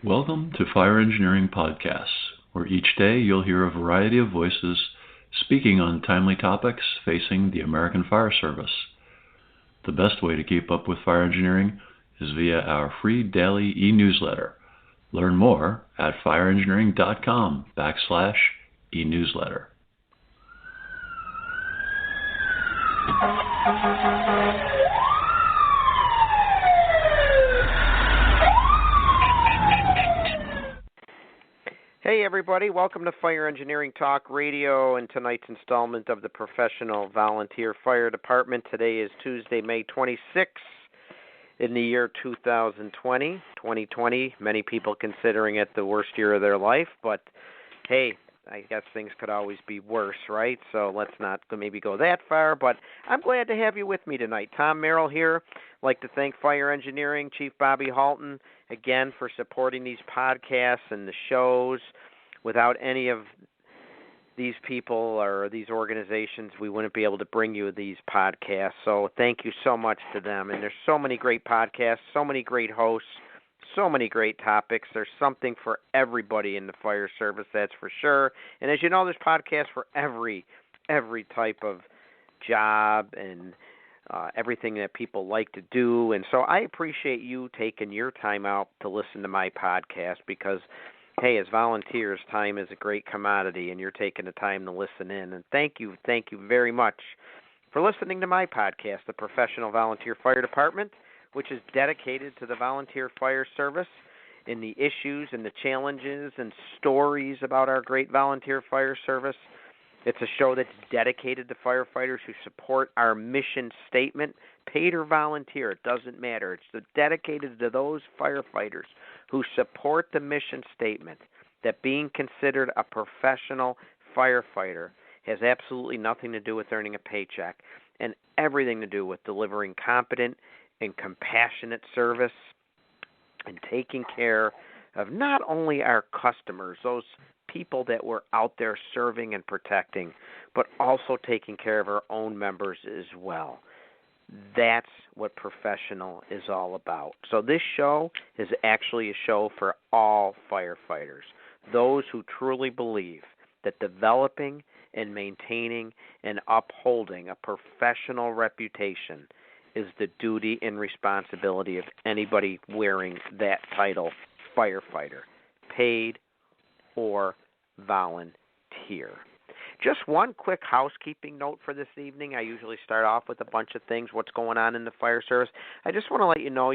Welcome to Fire Engineering Podcasts, where each day you'll hear a variety of voices speaking on timely topics facing the American Fire Service. The best way to keep up with fire engineering is via our free daily e-newsletter. Learn more at fireengineering.com/e-newsletter. Hey everybody, welcome to Fire Engineering Talk Radio and tonight's installment of the Professional Volunteer Fire Department. Today is Tuesday, May 26th in the year 2020. 2020, many people considering it the worst year of their life, but hey, I guess things could always be worse, right? So let's not maybe go that far, but I'm glad to have you with me tonight. Tom Merrill here. I'd like to thank Fire Engineering Chief Bobby Halton again for supporting these podcasts and the shows. Without any of these people or these organizations, we wouldn't be able to bring you these podcasts. So thank you so much to them. And there's so many great podcasts, so many great hosts, so many great topics. There's something for everybody in the fire service, that's for sure. And as you know, there's podcasts for every type of job and everything that people like to do. And so I appreciate you taking your time out to listen to my podcast because, hey, as volunteers, time is a great commodity, and you're taking the time to listen in. And thank you very much for listening to my podcast, the Professional Volunteer Fire Department, which is dedicated to the volunteer fire service and the issues and the challenges and stories about our great volunteer fire service. It's a show that's dedicated to firefighters who support our mission statement, paid or volunteer, it doesn't matter. It's dedicated to those firefighters who support the mission statement that being considered a professional firefighter has absolutely nothing to do with earning a paycheck and everything to do with delivering competent and compassionate service and taking care of not only our customers, those people that we're out there serving and protecting, but also taking care of our own members as well. That's what professional is all about. So this show is actually a show for all firefighters, those who truly believe that developing and maintaining and upholding a professional reputation is the duty and responsibility of anybody wearing that title, firefighter, paid or volunteer. Just one quick housekeeping note for this evening. I usually start off with a bunch of things, what's going on in the fire service. I just want to let you know,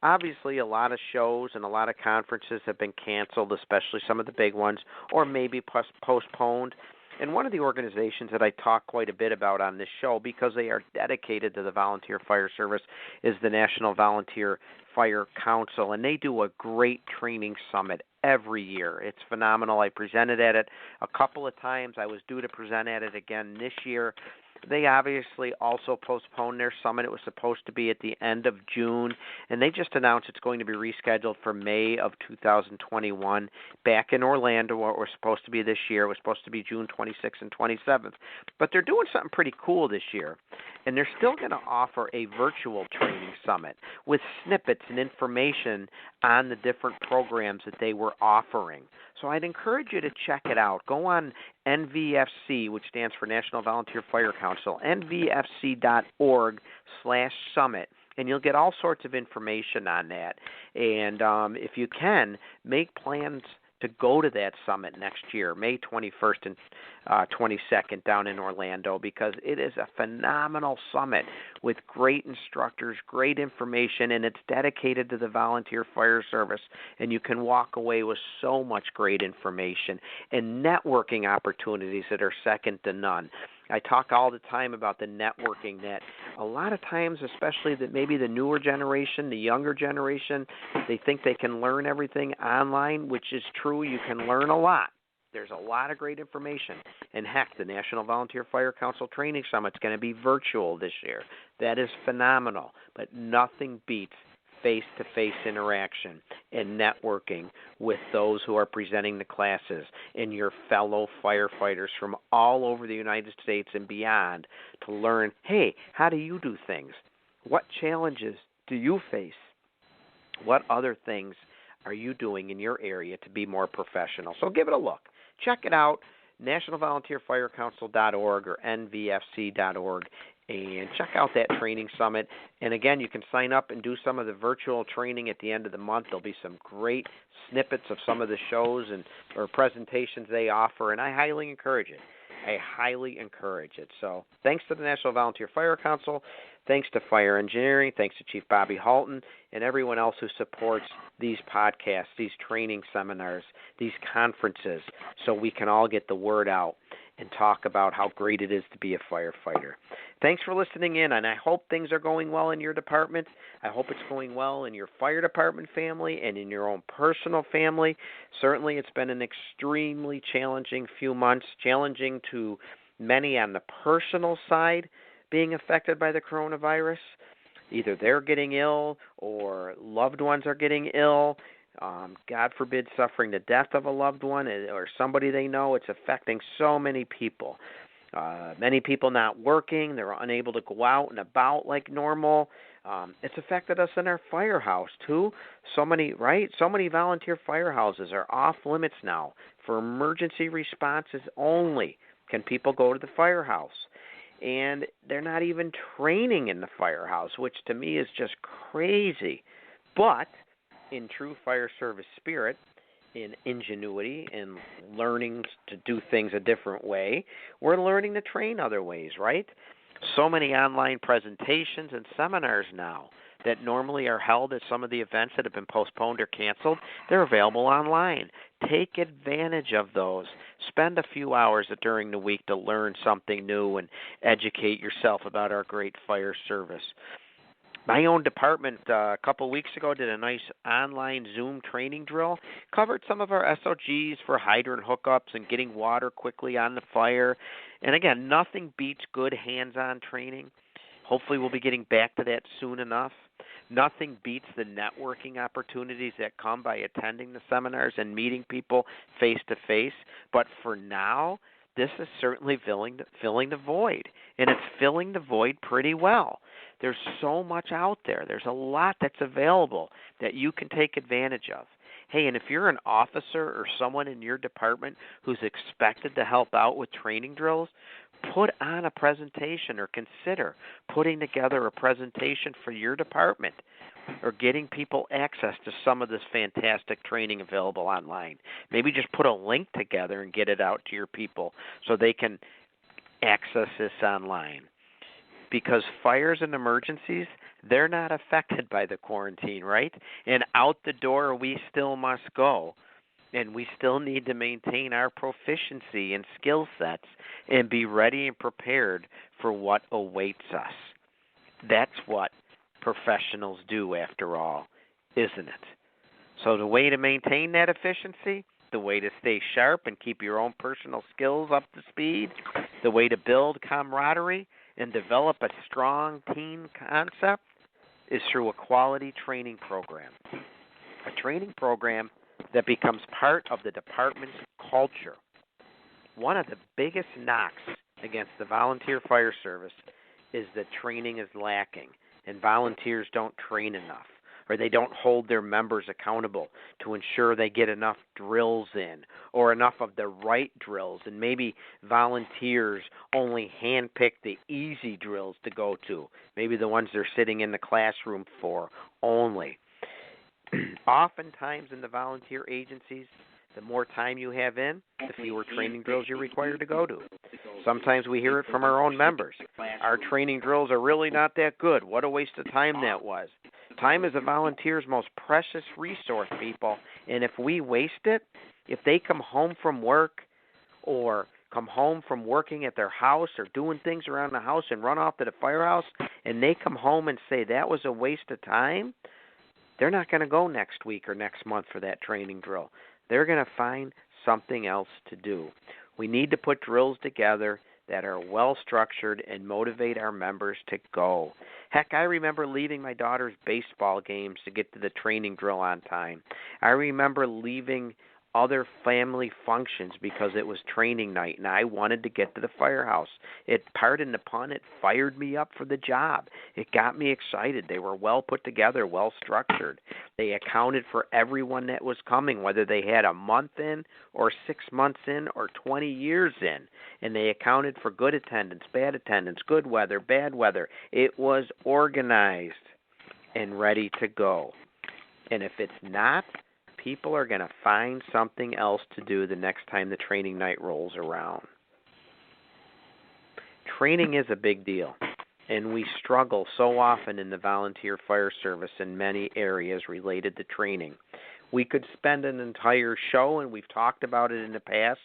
obviously a lot of shows and a lot of conferences have been canceled, especially some of the big ones, or maybe postponed. And one of the organizations that I talk quite a bit about on this show, because they are dedicated to the volunteer fire service, is the National Volunteer Fire Council, and they do a great training summit every year. It's phenomenal. I presented at it a couple of times. I was due to present at it again this year. They obviously also postponed their summit. It was supposed to be at the end of June, and they just announced it's going to be rescheduled for May of 2021 back in Orlando, where it was supposed to be this year. It was supposed to be June 26th and 27th. But they're doing something pretty cool this year, and they're still going to offer a virtual training summit with snippets and information on the different programs that they were offering. So I'd encourage you to check it out. Go on NVFC, which stands for National Volunteer Fire Council, nvfc.org/summit, and you'll get all sorts of information on that. And if you can, make plans to go to that summit next year, May 21st and 22nd down in Orlando, because it is a phenomenal summit with great instructors, great information, and it's dedicated to the volunteer fire service. And you can walk away with so much great information and networking opportunities that are second to none. I talk all the time about the networking that a lot of times, especially that maybe the newer generation, the younger generation, they think they can learn everything online, which is true. You can learn a lot. There's a lot of great information. And heck, the National Volunteer Fire Council Training Summit is going to be virtual this year. That is phenomenal. But nothing beats face-to-face interaction and networking with those who are presenting the classes and your fellow firefighters from all over the United States and beyond to learn, hey, how do you do things? What challenges do you face? What other things are you doing in your area to be more professional? So give it a look. Check it out, nationalvolunteerfirecouncil.org or nvfc.org, and check out that training summit. And again, you can sign up and do some of the virtual training at the end of the month. There'll be some great snippets of some of the shows or presentations they offer, and I highly encourage it. So thanks to the National Volunteer Fire Council, thanks to Fire Engineering, thanks to Chief Bobby Halton, and everyone else who supports these podcasts, these training seminars, these conferences, so we can all get the word out and talk about how great it is to be a firefighter. Thanks for listening in, and I hope things are going well in your department. I hope it's going well in your fire department family and in your own personal family. Certainly it's been an extremely challenging few months, challenging to many on the personal side being affected by the coronavirus. Either they're getting ill or loved ones are getting ill. God forbid, suffering the death of a loved one or somebody they know. It's affecting so many people. Many people not working. They're unable to go out and about like normal. It's affected us in our firehouse, too. So many volunteer firehouses are off limits now. For emergency responses only can people go to the firehouse. And they're not even training in the firehouse, which to me is just crazy. But in true fire service spirit, in ingenuity and learning to do things a different way, we're learning to train other ways, right? So many online presentations and seminars now that normally are held at some of the events that have been postponed or canceled, they're available online. Take advantage of those. Spend a few hours during the week to learn something new and educate yourself about our great fire service. My own department a couple weeks ago did a nice online Zoom training drill, covered some of our SOGs for hydrant hookups and getting water quickly on the fire. And again, nothing beats good hands-on training. Hopefully we'll be getting back to that soon enough. Nothing beats the networking opportunities that come by attending the seminars and meeting people face-to-face. But for now, this is certainly filling the void, and it's filling the void pretty well. There's so much out there. There's a lot that's available that you can take advantage of. Hey, and if you're an officer or someone in your department who's expected to help out with training drills, put on a presentation or consider putting together a presentation for your department or getting people access to some of this fantastic training available online. Maybe just put a link together and get it out to your people so they can access this online. Because fires and emergencies, they're not affected by the quarantine, right? And out the door we still must go. And we still need to maintain our proficiency and skill sets and be ready and prepared for what awaits us. That's what professionals do, after all, isn't it? So the way to maintain that efficiency, the way to stay sharp and keep your own personal skills up to speed, the way to build camaraderie and develop a strong team concept is through a quality training program. A training program that becomes part of the department's culture. One of the biggest knocks against the volunteer fire service is that training is lacking and volunteers don't train enough, or they don't hold their members accountable to ensure they get enough drills in or enough of the right drills, and maybe volunteers only handpick the easy drills to go to, maybe the ones they're sitting in the classroom for only. Oftentimes in the volunteer agencies, the more time you have in, the fewer training drills you're required to go to. Sometimes we hear it from our own members. Our training drills are really not that good. What a waste of time that was. Time is a volunteer's most precious resource, people. And if we waste it, if they come home from work or come home from working at their house or doing things around the house and run off to the firehouse, and they come home and say that was a waste of time, they're not going to go next week or next month for that training drill. They're going to find something else to do. We need to put drills together that are well-structured and motivate our members to go. Heck, I remember leaving my daughter's baseball games to get to the training drill on time. I remember leaving other family functions because it was training night and I wanted to get to the firehouse. Pardon the pun, it fired me up for the job. It got me excited. They were well put together, well structured. They accounted for everyone that was coming, whether they had a month in or 6 months in or 20 years in. And they accounted for good attendance, bad attendance, good weather, bad weather. It was organized and ready to go. And if it's not, people are going to find something else to do the next time the training night rolls around. Training is a big deal, and we struggle so often in the volunteer fire service in many areas related to training. We could spend an entire show, and we've talked about it in the past,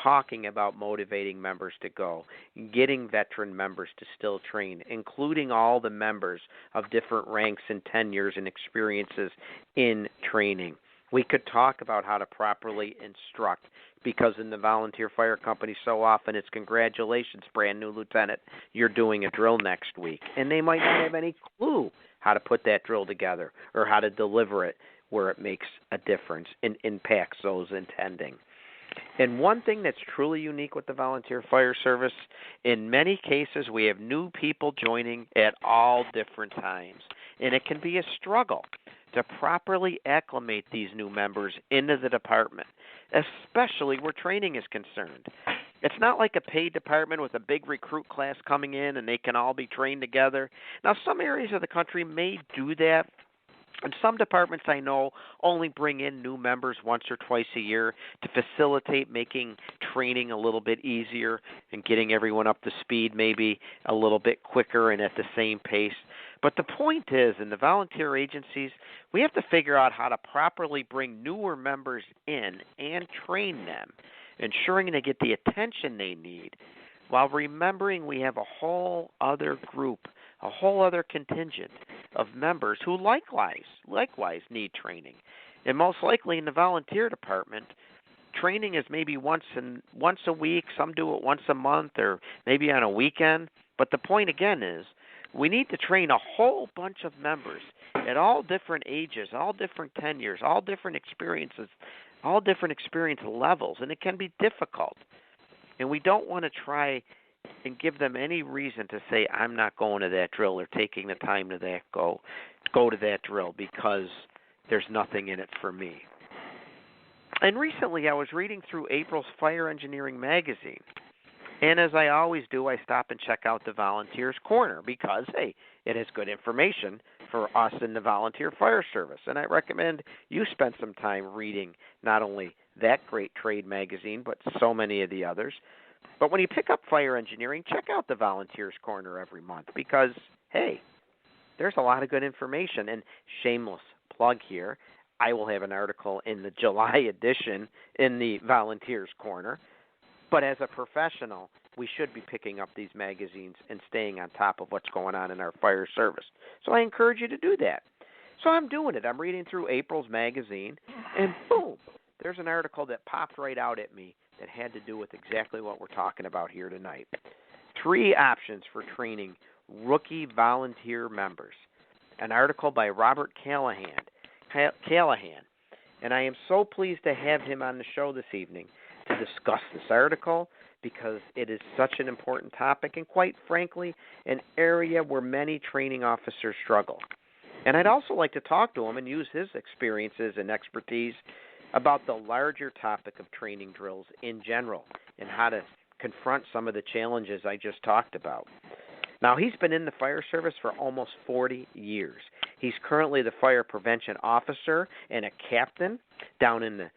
talking about motivating members to go, getting veteran members to still train, including all the members of different ranks and tenures and experiences in training. We could talk about how to properly instruct, because in the volunteer fire company so often it's congratulations, brand new lieutenant, you're doing a drill next week. And they might not have any clue how to put that drill together or how to deliver it where it makes a difference and impacts those attending. And one thing that's truly unique with the volunteer fire service, in many cases we have new people joining at all different times. And it can be a struggle to properly acclimate these new members into the department, especially where training is concerned. It's not like a paid department with a big recruit class coming in and they can all be trained together. Now, some areas of the country may do that. And some departments I know only bring in new members once or twice a year to facilitate making training a little bit easier and getting everyone up to speed maybe a little bit quicker and at the same pace. But the point is, in the volunteer agencies, we have to figure out how to properly bring newer members in and train them, ensuring they get the attention they need, while remembering we have a whole other group, a whole other contingent of members who likewise need training. And most likely in the volunteer department, training is maybe once a week. Some do it once a month or maybe on a weekend. But the point again is we need to train a whole bunch of members at all different ages, all different tenures, all different experiences, all different experience levels, and it can be difficult. And we don't want to try and give them any reason to say, I'm not going to that drill or taking the time to go to that drill because there's nothing in it for me. And recently I was reading through April's Fire Engineering magazine. And as I always do, I stop and check out the Volunteers Corner because, hey, it has good information for us in the volunteer fire service. And I recommend you spend some time reading not only that great trade magazine, but so many of the others. But when you pick up fire engineering, check out the Volunteers Corner every month because, hey, there's a lot of good information. And shameless plug here, I will have an article in the July edition in the Volunteers Corner. But as a professional, we should be picking up these magazines and staying on top of what's going on in our fire service. So I encourage you to do that. So I'm doing it. I'm reading through April's magazine, and boom, there's an article that popped right out at me that had to do with exactly what we're talking about here tonight. 3 options for training rookie volunteer members. An article by Robert Callahan. And I am so pleased to have him on the show this evening to discuss this article because it is such an important topic and, quite frankly, an area where many training officers struggle. And I'd also like to talk to him and use his experiences and expertise about the larger topic of training drills in general and how to confront some of the challenges I just talked about. Now, he's been in the fire service for almost 40 years. He's currently the fire prevention officer and a captain down in the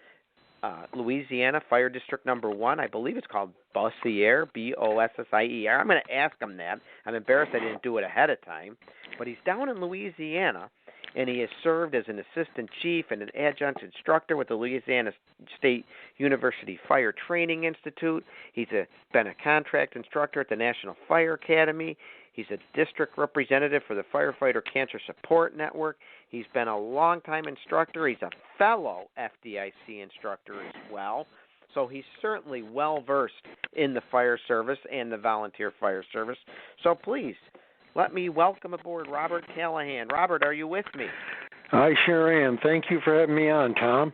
Louisiana Fire District Number 1. I believe it's called Bossier, Bossier. I'm going to ask him that. I'm embarrassed I didn't do it ahead of time. But he's down in Louisiana, and he has served as an assistant chief and an adjunct instructor with the Louisiana State University Fire Training Institute. He's been a contract instructor at the National Fire Academy. He's a district representative for the Firefighter Cancer Support Network. He's been a longtime instructor. He's a fellow FDIC instructor as well. So he's certainly well-versed in the fire service and the volunteer fire service. So please, let me welcome aboard Robert Callahan. Robert, are you with me? I sure am. Thank you for having me on, Tom.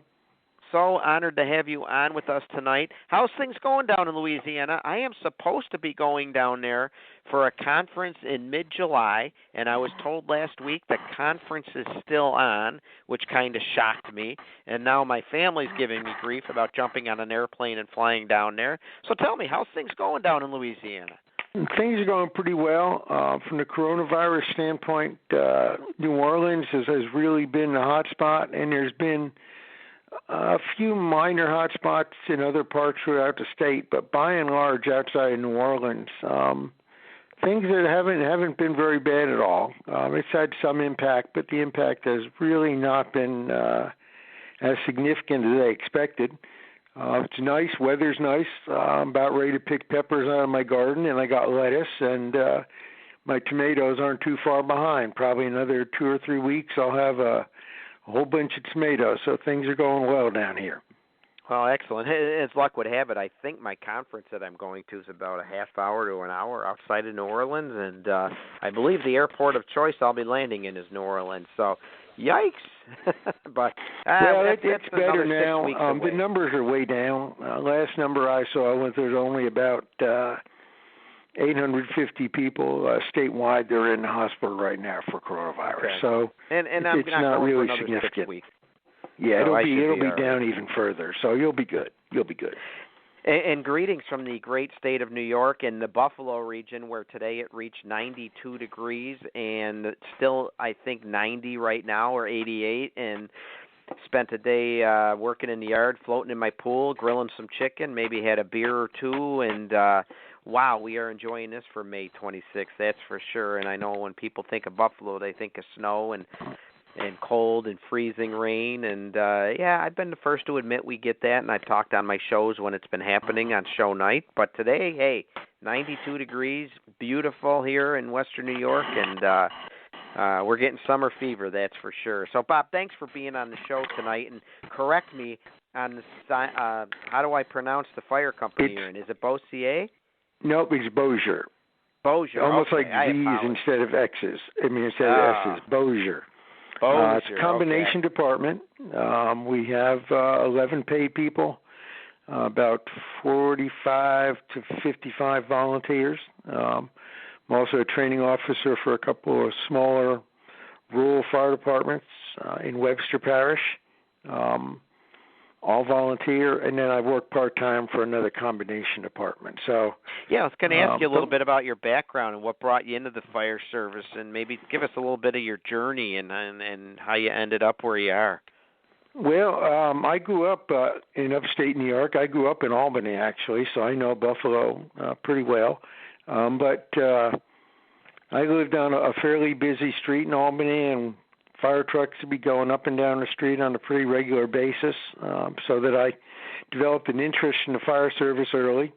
so honored to have you on with us tonight. How's things going down in Louisiana? I am supposed to be going down there for a conference in mid-July, and I was told last week the conference is still on, which kind of shocked me. And now my family's giving me grief about jumping on an airplane and flying down there. So tell me, how's things going down in Louisiana? Things are going pretty well. From the coronavirus standpoint, New Orleans has really been the hot spot, and there's been a few minor hot spots in other parts throughout the state, but by and large, outside of New Orleans, things that haven't been very bad at all. It's had some impact, but the impact has really not been as significant as I expected. It's nice. Weather's nice. I'm about ready to pick peppers out of my garden, and I got lettuce, and my tomatoes aren't too far behind. Probably another 2 or 3 weeks, I'll have a whole bunch of tomatoes, so things are going well down here. Well, excellent. As luck would have it, I think my conference that I'm going to is about a half hour to an hour outside of New Orleans, and I believe the airport of choice I'll be landing in is New Orleans. So, yikes! But it's better now. The numbers are way down. Last number I saw was there's only about 850 people statewide that are in the hospital right now for coronavirus. Okay. So and it's not really significant. Yeah, it'll be down even further. So you'll be good. And greetings from the great state of New York and the Buffalo region, where today it reached 92 degrees and still, I think, 90 right now or 88. And spent a day working in the yard, floating in my pool, grilling some chicken, maybe had a beer or two. And, wow, we are enjoying this for May 26th, that's for sure. And I know when people think of Buffalo, they think of snow and cold and freezing rain, and I've been the first to admit we get that, and I've talked on my shows when it's been happening on show night. But today, hey, 92 degrees, beautiful here in Western New York, and we're getting summer fever, that's for sure. So, Bob, thanks for being on the show tonight, and correct me on the how do I pronounce the fire company you're in? Is it Beaucier? Nope, it's Beausier. Beausier, almost okay. like V's instead of X's. Instead of S's, Beausier. It's a combination department. We have 11 paid people, about 45 to 55 volunteers. I'm also a training officer for a couple of smaller rural fire departments in Webster Parish, all volunteer, and then I work part-time for another combination department. So, yeah, I was going to ask you a little bit about your background and what brought you into the fire service, and maybe give us a little bit of your journey and how you ended up where you are. Well, I grew up in upstate New York. I grew up in Albany, actually, so I know Buffalo pretty well. But I lived on a fairly busy street in Albany, and fire trucks would be going up and down the street on a pretty regular basis, so that I developed an interest in the fire service early.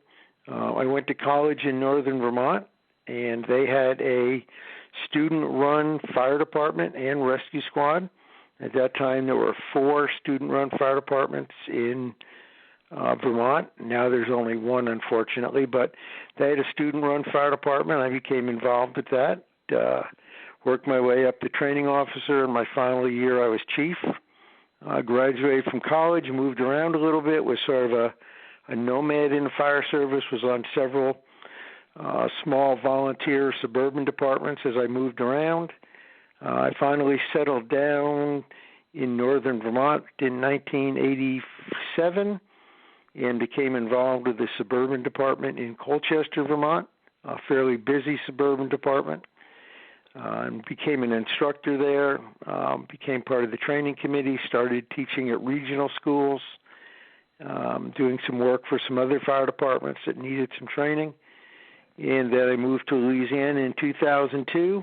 I went to college in northern Vermont, and they had a student-run fire department and rescue squad. At that time, there were 4 student-run fire departments in Vermont. Now there's only one, unfortunately, but they had a student-run fire department. I became involved with that. Worked my way up to training officer. In my final year, I was chief. I graduated from college, moved around a little bit, was sort of a nomad in the fire service, was on several small volunteer suburban departments as I moved around. I finally settled down in northern Vermont in 1987 and became involved with the suburban department in Colchester, Vermont, a fairly busy suburban department. And became an instructor there, became part of the training committee, started teaching at regional schools, doing some work for some other fire departments that needed some training. And then I moved to Louisiana in 2002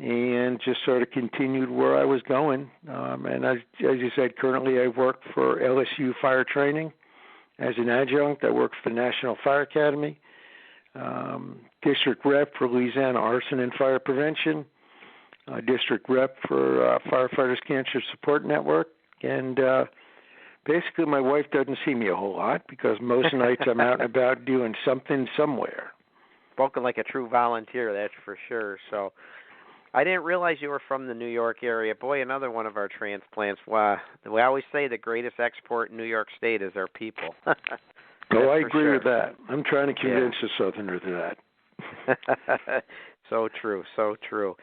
and just sort of continued where I was going. And as you said, currently I work for LSU Fire Training as an adjunct. I work for the National Fire Academy. District rep for Louisiana Arson and Fire Prevention, district rep for Firefighters Cancer Support Network, and basically my wife doesn't see me a whole lot because most nights I'm out and about doing something somewhere. Spoken like a true volunteer, that's for sure. So I didn't realize you were from the New York area. Boy, another one of our transplants. Wow. We always say the greatest export in New York State is our people. Oh, I agree with that. I'm trying to convince the Southerner to that. So true, so true.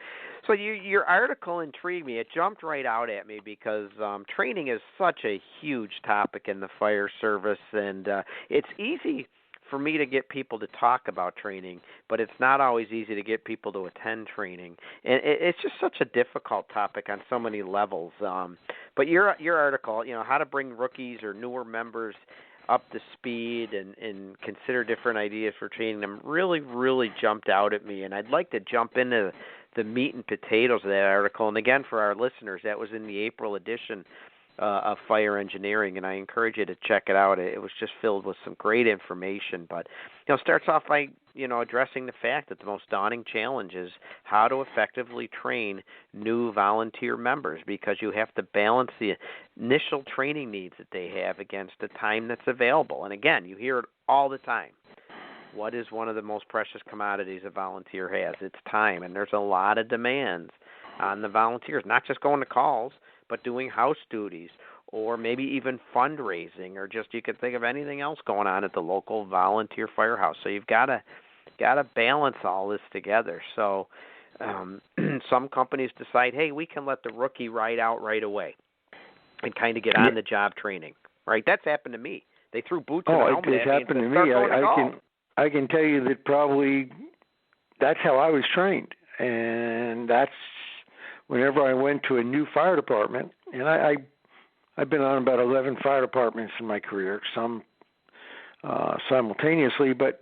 So your article intrigued me. It jumped right out at me because training is such a huge topic in the fire service, and it's easy for me to get people to talk about training, but it's not always easy to get people to attend training. And it's just such a difficult topic on so many levels. But your article, how to bring rookies or newer members up to speed and consider different ideas for training them really, really jumped out at me. And I'd like to jump into the meat and potatoes of that article. And again, for our listeners, that was in the April edition of Fire Engineering, and I encourage you to check it out. It was just filled with some great information. But it starts off by addressing the fact that the most daunting challenge is how to effectively train new volunteer members, because you have to balance the initial training needs that they have against the time that's available. And again, you hear it all the time. What is one of the most precious commodities a volunteer has? It's time, and there's a lot of demands on the volunteers, not just going to calls, but doing house duties, or maybe even fundraising, or just you could think of anything else going on at the local volunteer firehouse. So you've got to balance all this together. So some companies decide, hey, we can let the rookie ride out right away and kind of get on the job training. Right? That's happened to me. They threw boots in the helmet at me. Oh, it happened to me. I can tell you that probably that's how I was trained, and that's whenever I went to a new fire department, and I've been on about 11 fire departments in my career, some simultaneously, but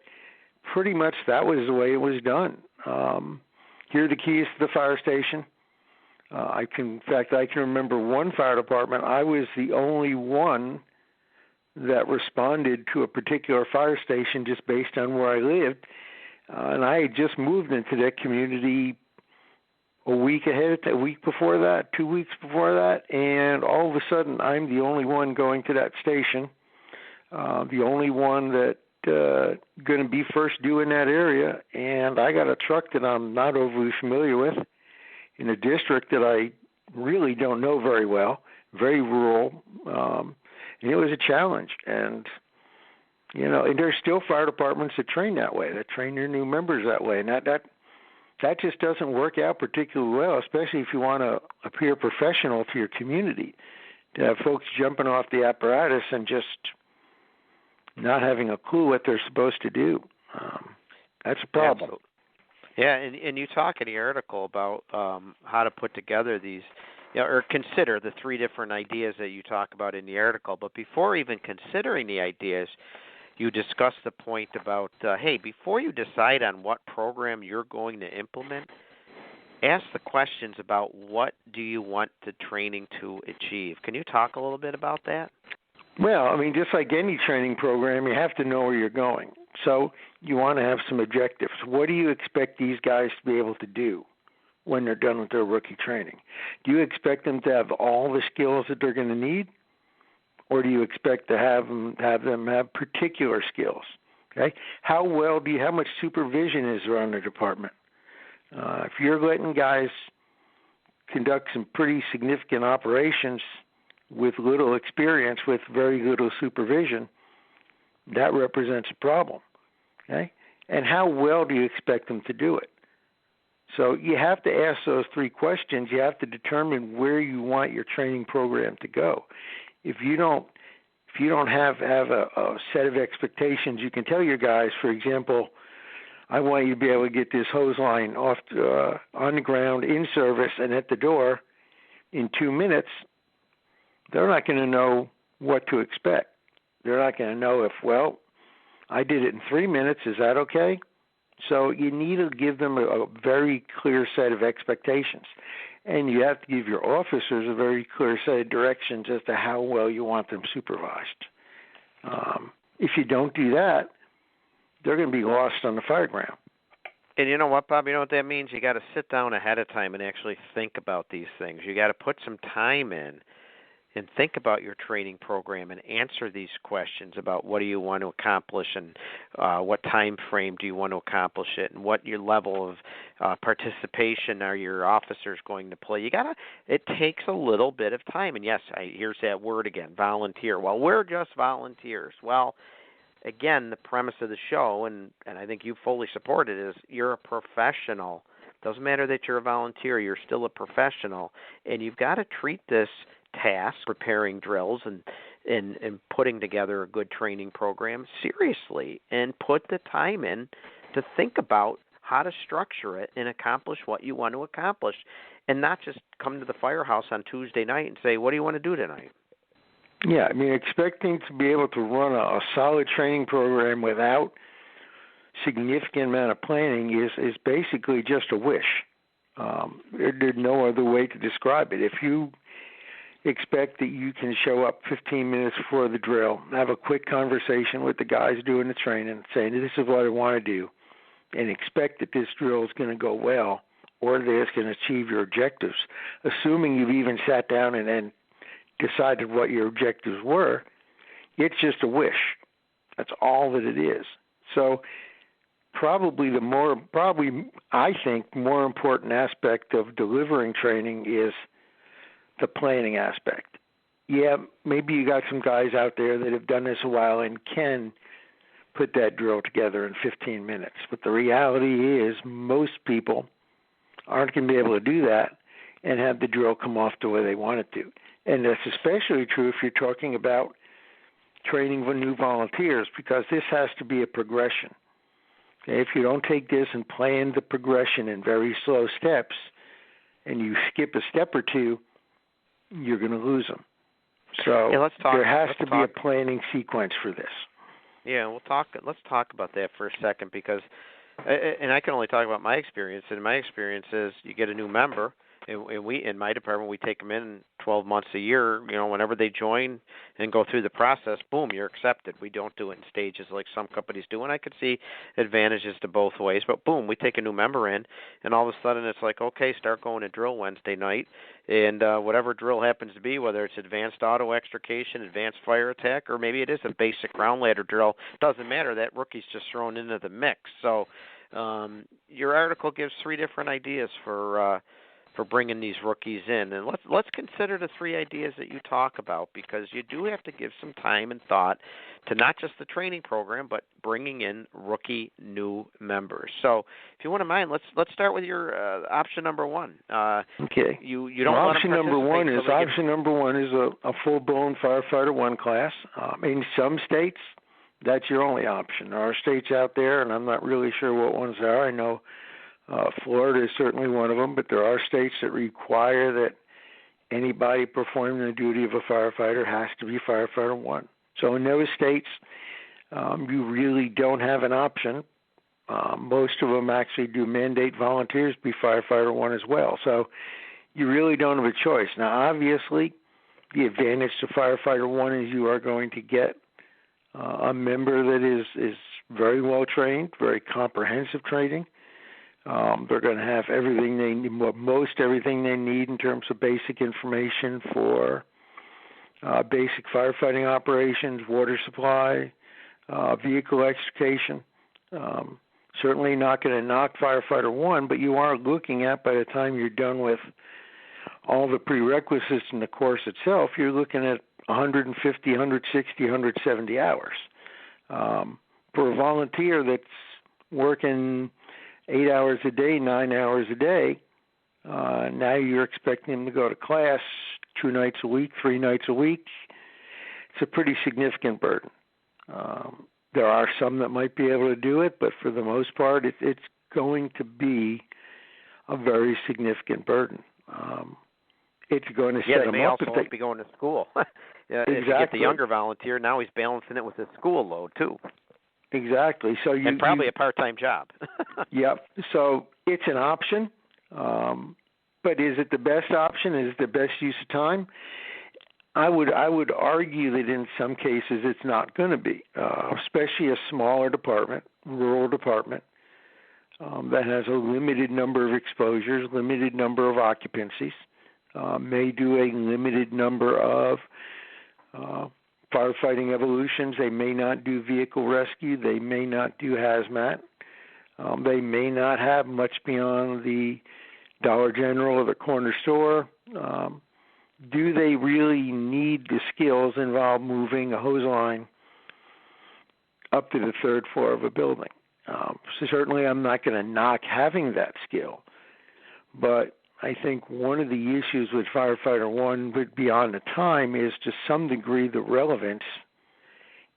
pretty much that was the way it was done. Here are the keys to the fire station. I can remember one fire department. I was the only one that responded to a particular fire station just based on where I lived, and I had just moved into that community a week before that, 2 weeks before that, and all of a sudden I'm the only one going to that station, the only one that going to be first due in that area, and I got a truck that I'm not overly familiar with in a district that I really don't know very well, very rural, and it was a challenge. And and there's still fire departments that train that way, that train their new members that way, and that just doesn't work out particularly well, especially if you want to appear professional to your community. To have folks jumping off the apparatus and just not having a clue what they're supposed to do. That's a problem. Absolutely. Yeah, and you talk in the article about how to put together these, or consider the three different ideas that you talk about in the article. But before even considering the ideas, you discuss the point about, hey, before you decide on what program you're going to implement, ask the questions about what do you want the training to achieve. Can you talk a little bit about that? Well, I mean, just like any training program, you have to know where you're going. So you want to have some objectives. What do you expect these guys to be able to do when they're done with their rookie training? Do you expect them to have all the skills that they're going to need? Or do you expect to have them have particular skills? Okay, how much supervision is there on the department? If you're letting guys conduct some pretty significant operations with little experience, with very little supervision, that represents a problem. Okay, and how well do you expect them to do it? So you have to ask those three questions. You have to determine where you want your training program to go. If you don't have a set of expectations, you can tell your guys, for example, I want you to be able to get this hose line off on the ground, in service, and at the door in 2 minutes. They're not going to know what to expect. They're not going to know if, well, I did it in 3 minutes. Is that okay? So you need to give them a very clear set of expectations. And you have to give your officers a very clear set of directions as to how well you want them supervised. If you don't do that, they're going to be lost on the fire ground. And you know what, Bob? You know what that means? You got to sit down ahead of time and actually think about these things. You got to put some time in and think about your training program and answer these questions about what do you want to accomplish and what time frame do you want to accomplish it and what your level of participation are your officers going to play. It takes a little bit of time. And yes, here's that word again, volunteer. Well, we're just volunteers. Well, again, the premise of the show, and I think you fully support it, is you're a professional. Doesn't matter that you're a volunteer, you're still a professional, and you've got to treat this task, preparing drills and putting together a good training program seriously, and put the time in to think about how to structure it and accomplish what you want to accomplish, and not just come to the firehouse on Tuesday night and say, what do you want to do tonight? Yeah, I mean, expecting to be able to run a solid training program without significant amount of planning is basically just a wish. There's no other way to describe it. If you expect that you can show up 15 minutes before the drill, have a quick conversation with the guys doing the training, saying, this is what I want to do, and expect that this drill is going to go well, or that it's going to achieve your objectives, assuming you've even sat down and decided what your objectives were, it's just a wish. That's all that it is. So probably I think more important aspect of delivering training is the planning aspect. Yeah, maybe you got some guys out there that have done this a while and can put that drill together in 15 minutes. But the reality is most people aren't going to be able to do that and have the drill come off the way they want it to. And that's especially true if you're talking about training for new volunteers, because this has to be a progression. Okay? If you don't take this and plan the progression in very slow steps and you skip a step or two, you're going to lose them. So there has to be a planning sequence for this. Yeah, let's talk about that for a second, because, and I can only talk about my experience, and my experience is you get a new member, and we, in my department, we take them in 12 months a year. Whenever they join and go through the process, boom, you're accepted. We don't do it in stages like some companies do, and I could see advantages to both ways. But boom, we take a new member in, and all of a sudden it's like, okay, start going to drill Wednesday night, and whatever drill happens to be, whether it's advanced auto extrication, advanced fire attack, or maybe it is a basic ground ladder drill, doesn't matter. That rookie's just thrown into the mix. So your article gives 3 different ideas for bringing these rookies in. And let's consider the 3 ideas that you talk about, because you do have to give some time and thought to not just the training program, but bringing in rookie new members. So if you wouldn't mind, let's start with your option number 1. Okay. You don't want option number one is a full-blown firefighter 1 class. In some states, that's your only option. There are states out there, and I'm not really sure what ones are. I know Florida is certainly one of them, but there are states that require that anybody performing the duty of a firefighter has to be firefighter 1. So in those states, you really don't have an option. Most of them actually do mandate volunteers be firefighter 1 as well. So you really don't have a choice. Now, obviously, the advantage to firefighter 1 is you are going to get a member that is very well trained, very comprehensive training. They're going to have everything they need, most everything they need in terms of basic information for basic firefighting operations, water supply, vehicle extrication. Certainly not going to knock firefighter 1, but you are looking at, by the time you're done with all the prerequisites in the course itself, you're looking at 150, 160, 170 hours. For a volunteer that's working 8 hours a day, 9 hours a day, now you're expecting them to go to class 2 nights a week, 3 nights a week. It's a pretty significant burden. There are some that might be able to do it, but for the most part, it's going to be a very significant burden. It's going to set them up. Yeah, they may also won't be going to school. Exactly. If you get the younger volunteer, now he's balancing it with his school load, too. Exactly. So and probably a part-time job. Yep. So it's an option, but is it the best option? Is it the best use of time? I would argue that in some cases it's not going to be, especially a smaller department, rural department, that has a limited number of exposures, limited number of occupancies. may do a limited number of firefighting evolutions. They may not do vehicle rescue. They may not do hazmat. They may not have much beyond the Dollar General or the corner store. Do they really need the skills involved moving a hose line up to the third floor of a building? So certainly I'm not going to knock having that skill, but I think one of the issues with Firefighter 1 beyond the time is to some degree the relevance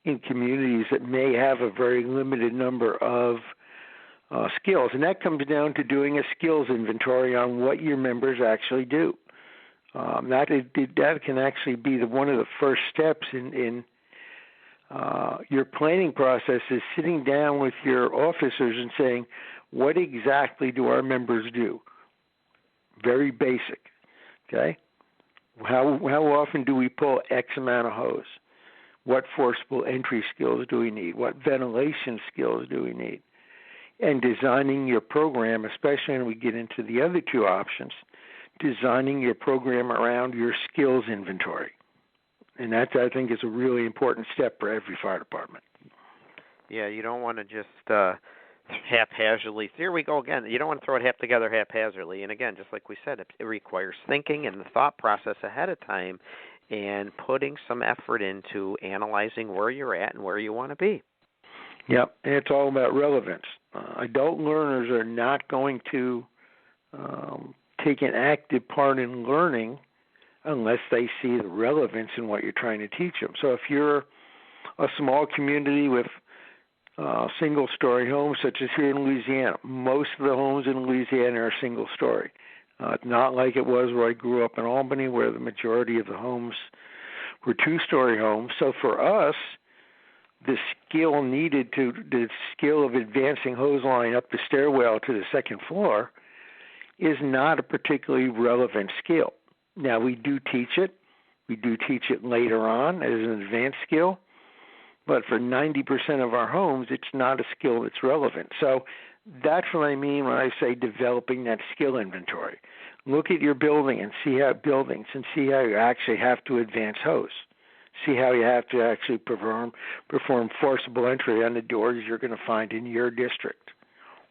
in communities that may have a very limited number of skills. And that comes down to doing a skills inventory on what your members actually do. That can actually be one of the first steps in your planning process, is sitting down with your officers and saying, what exactly do our members do? Very basic, okay? How often do we pull X amount of hose? What forcible entry skills do we need? What ventilation skills do we need? And designing your program, especially when we get into the other two options, designing your program around your skills inventory. And that, I think, is a really important step for every fire department. Yeah, you don't want to just haphazardly. Here we go again. You don't want to throw it together haphazardly. And again, just like we said, it requires thinking and the thought process ahead of time and putting some effort into analyzing where you're at and where you want to be. Yep, and it's all about relevance. Adult learners are not going to take an active part in learning unless they see the relevance in what you're trying to teach them. So if you're a small community with single-story homes, such as here in Louisiana, most of the homes in Louisiana are single-story. It's not like it was where I grew up in Albany, where the majority of the homes were two-story homes. So for us, the skill of advancing hose line up the stairwell to the second floor is not a particularly relevant skill. Now, we do teach it. We do teach it later on as an advanced skill. But for 90% of our homes, it's not a skill that's relevant. So that's what I mean when I say developing that skill inventory. Look at your building and see how you actually have to advance hose. See how you have to actually perform forcible entry on the doors you're going to find in your district,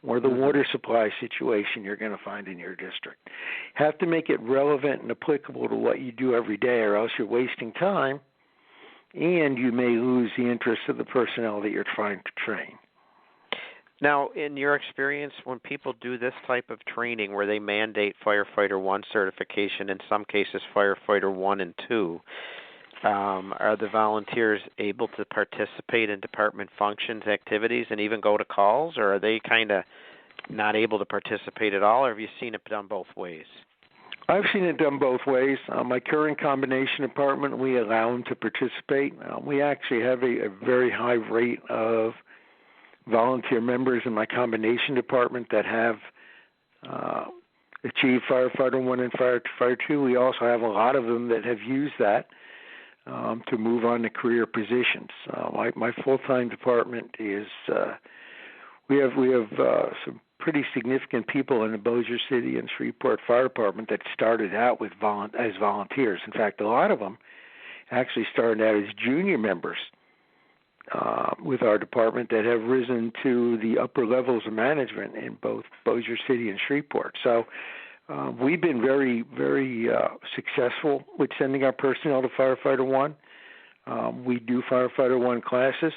or the water supply situation you're going to find in your district. Have to make it relevant and applicable to what you do every day, or else you're wasting time, and you may lose the interest of the personnel that you're trying to train. Now, in your experience, when people do this type of training where they mandate Firefighter 1 certification, in some cases Firefighter 1 and 2, are the volunteers able to participate in department functions, activities, and even go to calls, or are they kind of not able to participate at all, or have you seen it done both ways? I've seen it done both ways. My current combination department, we allow them to participate. We actually have a very high rate of volunteer members in my combination department that have achieved Firefighter 1 and Firefighter 2. We also have a lot of them that have used that to move on to career positions. My full-time department is we have some pretty significant people in the Bossier City and Shreveport Fire Department that started out as volunteers. In fact, a lot of them actually started out as junior members with our department that have risen to the upper levels of management in both Bossier City and Shreveport. So we've been very, very successful with sending our personnel to Firefighter 1. We do Firefighter 1 classes,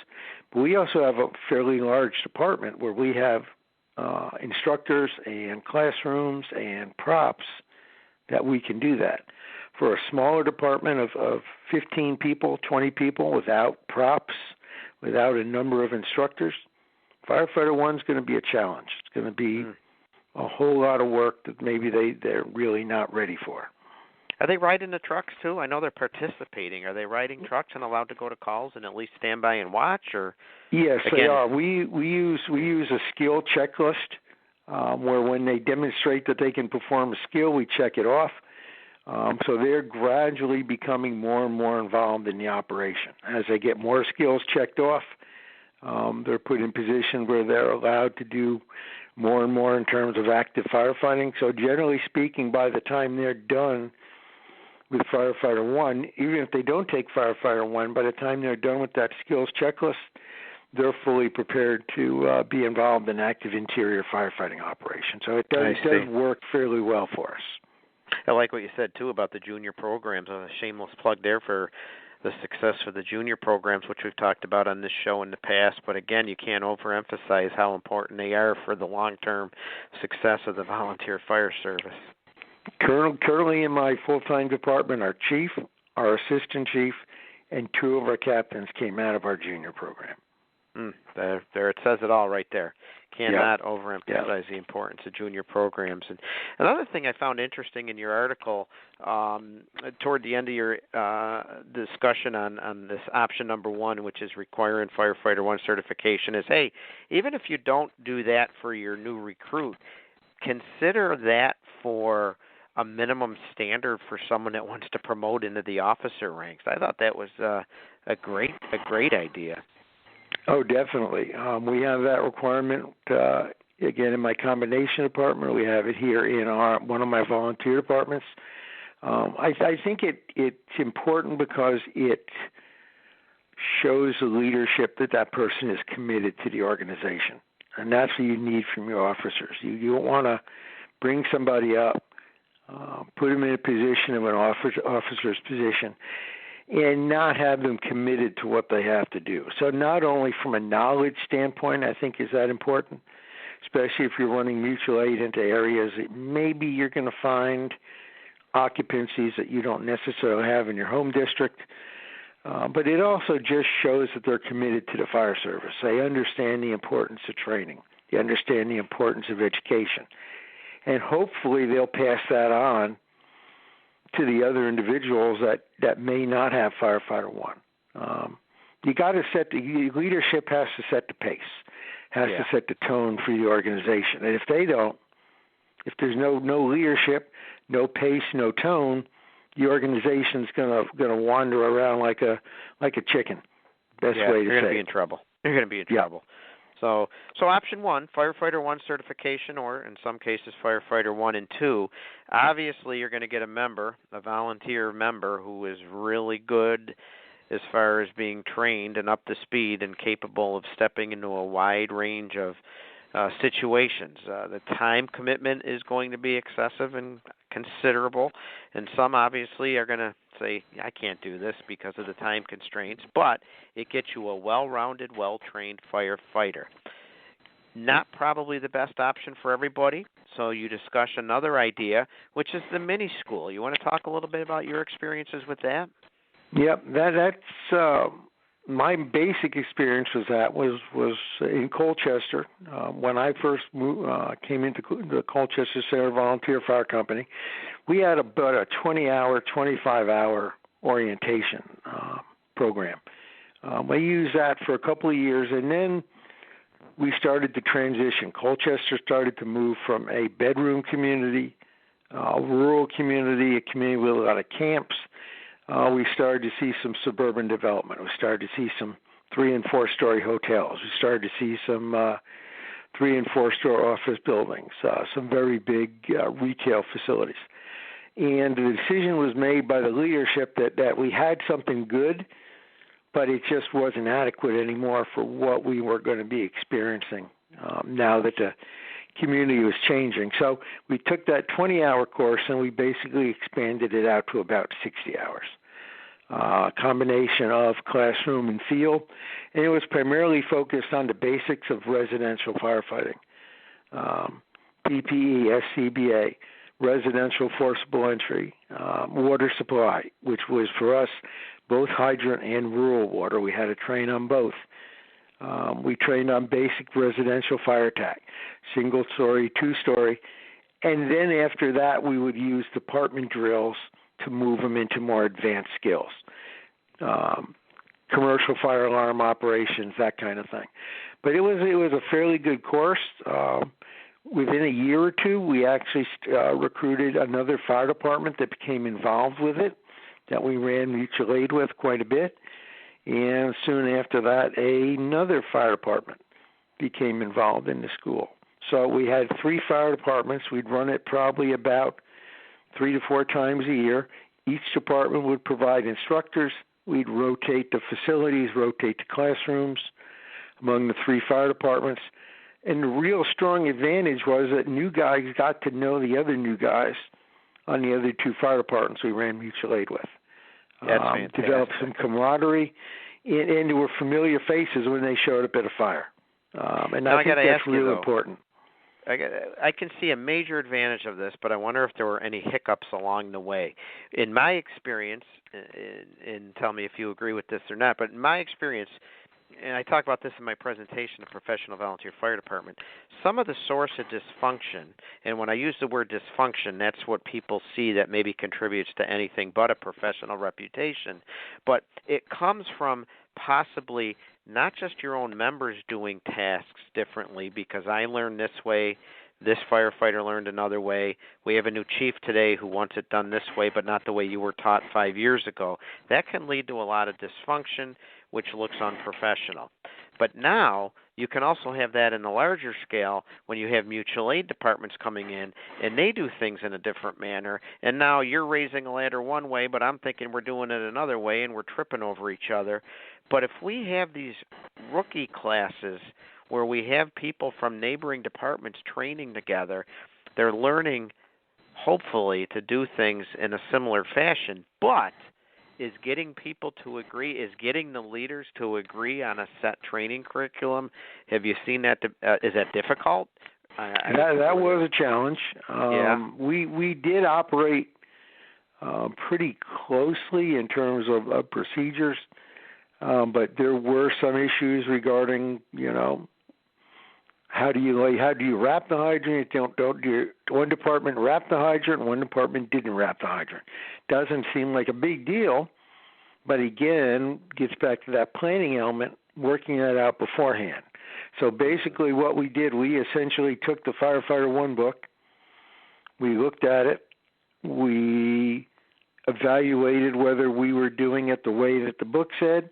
but we also have a fairly large department where we have instructors and classrooms and props that we can do that. For a smaller department of 15 people, 20 people, without props, without a number of instructors, Firefighter 1 is going to be a challenge. It's going to be a whole lot of work that maybe they're really not ready for. Are they riding the trucks too? I know they're participating. Are they riding trucks and allowed to go to calls and at least stand by and watch? Or yes, again, they are. We use a skill checklist where when they demonstrate that they can perform a skill, we check it off. So they're gradually becoming more and more involved in the operation. As they get more skills checked off, they're put in position where they're allowed to do more and more in terms of active firefighting. So generally speaking, by the time they're done with Firefighter 1, even if they don't take Firefighter 1, by the time they're done with that skills checklist, they're fully prepared to be involved in active interior firefighting operations. So it does work fairly well for us. I like what you said, too, about the junior programs. A shameless plug there for the success for the junior programs, which we've talked about on this show in the past. But, again, you can't overemphasize how important they are for the long-term success of the volunteer fire service. Currently in my full-time department, our chief, our assistant chief, and 2 of our captains came out of our junior program. There it says it all right there. Cannot overemphasize the importance of junior programs. And another thing I found interesting in your article, toward the end of your discussion on this option number 1, which is requiring Firefighter 1 certification, is, hey, even if you don't do that for your new recruit, consider that for a minimum standard for someone that wants to promote into the officer ranks. I thought that was a great idea. Oh, definitely. We have that requirement, again, in my combination department. We have it here in one of my volunteer departments. I think it's important because it shows the leadership that person is committed to the organization. And that's what you need from your officers. You don't want to bring somebody up, put them in a position of an officer's position, and not have them committed to what they have to do. So not only from a knowledge standpoint, I think, is that important, especially if you're running mutual aid into areas that maybe you're going to find occupancies that you don't necessarily have in your home district. But it also just shows that they're committed to the fire service. They understand the importance of training. They understand the importance of education. And hopefully they'll pass that on to the other individuals that may not have Firefighter 1. You got to leadership has to set the pace, has to set the tone for the organization. And if there's no leadership, no pace, no tone, the organization's gonna wander around like a chicken. Best way to say it. You're gonna be in trouble. You're gonna be in trouble. So option 1, Firefighter 1 certification, or in some cases Firefighter 1 and 2. Obviously, you're going to get a volunteer member who is really good as far as being trained and up to speed and capable of stepping into a wide range of situations. The time commitment is going to be excessive and considerable, and some obviously are going to say, I can't do this because of the time constraints, but it gets you a well-rounded, well-trained firefighter. Not probably the best option for everybody, so you discuss another idea, which is the mini school. You want to talk a little bit about your experiences with that? Yep, that's my basic experience with that was in Colchester. When I first came into the Colchester Center Volunteer Fire Company, we had about a 20-hour, 25-hour orientation program. We used that for a couple of years, and then we started to transition. Colchester started to move from a bedroom community, a rural community, a community with a lot of camps. We started to see some suburban development. We started to see some 3- and 4-story hotels. We started to see some 3- and 4-story office buildings, some very big retail facilities. And the decision was made by the leadership that we had something good, but it just wasn't adequate anymore for what we were going to be experiencing now that the community was changing. So we took that 20-hour course and we basically expanded it out to about 60 hours. A combination of classroom and field, and it was primarily focused on the basics of residential firefighting, PPE, SCBA, residential forcible entry, water supply, which was for us both hydrant and rural water. We had to train on both. We trained on basic residential fire attack, single-story, 2-story, and then after that we would use department drills to move them into more advanced skills, commercial fire alarm operations, that kind of thing. But it was a fairly good course. Within a year or two, we actually recruited another fire department that became involved with it, that we ran mutual aid with quite a bit. And soon after that, another fire department became involved in the school. So we had 3 fire departments. We'd run it probably about 3 to 4 times a year. Each department would provide instructors. We'd rotate the facilities, rotate the classrooms among the 3 fire departments. And the real strong advantage was that new guys got to know the other new guys on the other 2 fire departments we ran mutual aid with. That's fantastic. Developed some camaraderie, and there were familiar faces when they showed up at a fire. And I think that's really important. I can see a major advantage of this, but I wonder if there were any hiccups along the way. In my experience, and tell me if you agree with this or not, but in my experience, and I talk about this in my presentation of Professional Volunteer Fire Department, some of the source of dysfunction, and when I use the word dysfunction, that's what people see that maybe contributes to anything but a professional reputation, but it comes from possibly not just your own members doing tasks differently because I learned this way, this firefighter learned another way. We have a new chief today who wants it done this way, but not the way you were taught 5 years ago. That can lead to a lot of dysfunction, which looks unprofessional. But now you can also have that in a larger scale when you have mutual aid departments coming in and they do things in a different manner. And now you're raising a ladder one way, but I'm thinking we're doing it another way and we're tripping over each other. But if we have these rookie classes where we have people from neighboring departments training together, they're learning, hopefully, to do things in a similar fashion. But is getting people to agree, is getting the leaders to agree on a set training curriculum? Have you seen that? Is that difficult? That was a challenge. Yeah. We did operate pretty closely in terms of procedures, but there were some issues regarding, how do you wrap the hydrant? One department wrapped the hydrant, one department didn't wrap the hydrant. Doesn't seem like a big deal, but again, gets back to that planning element, working that out beforehand. So basically what we did, we essentially took the Firefighter 1 book, we looked at it, we evaluated whether we were doing it the way that the book said,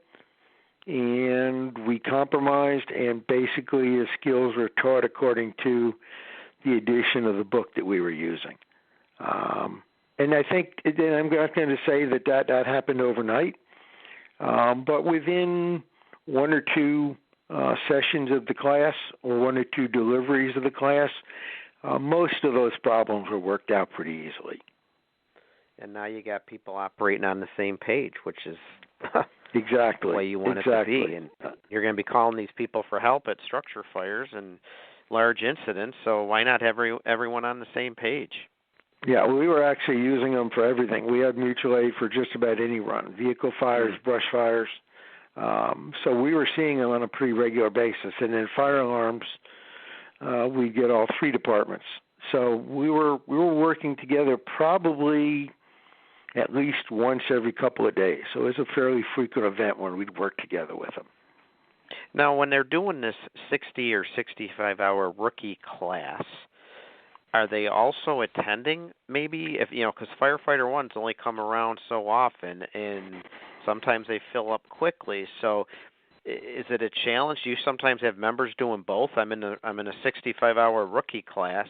and we compromised, and basically the skills were taught according to the edition of the book that we were using. And I think, and I'm not going to say that happened overnight, but within 1 or 2 sessions of the class or 1 or 2 deliveries of the class, most of those problems were worked out pretty easily. And now you got people operating on the same page, which is exactly the way you want it to be. And you're going to be calling these people for help at structure fires and large incidents, so why not have everyone on the same page? Yeah, we were actually using them for everything. We had mutual aid for just about any run, vehicle fires, brush fires. So we were seeing them on a pretty regular basis. And then fire alarms, we get all 3 departments. So we were working together probably at least once every couple of days. So it was a fairly frequent event when we'd work together with them. Now, when they're doing this 60 or 65-hour rookie class, are they also attending maybe, because Firefighter 1's only come around so often, and sometimes they fill up quickly. So is it a challenge? Do you sometimes have members doing both? I'm in a 65-hour rookie class,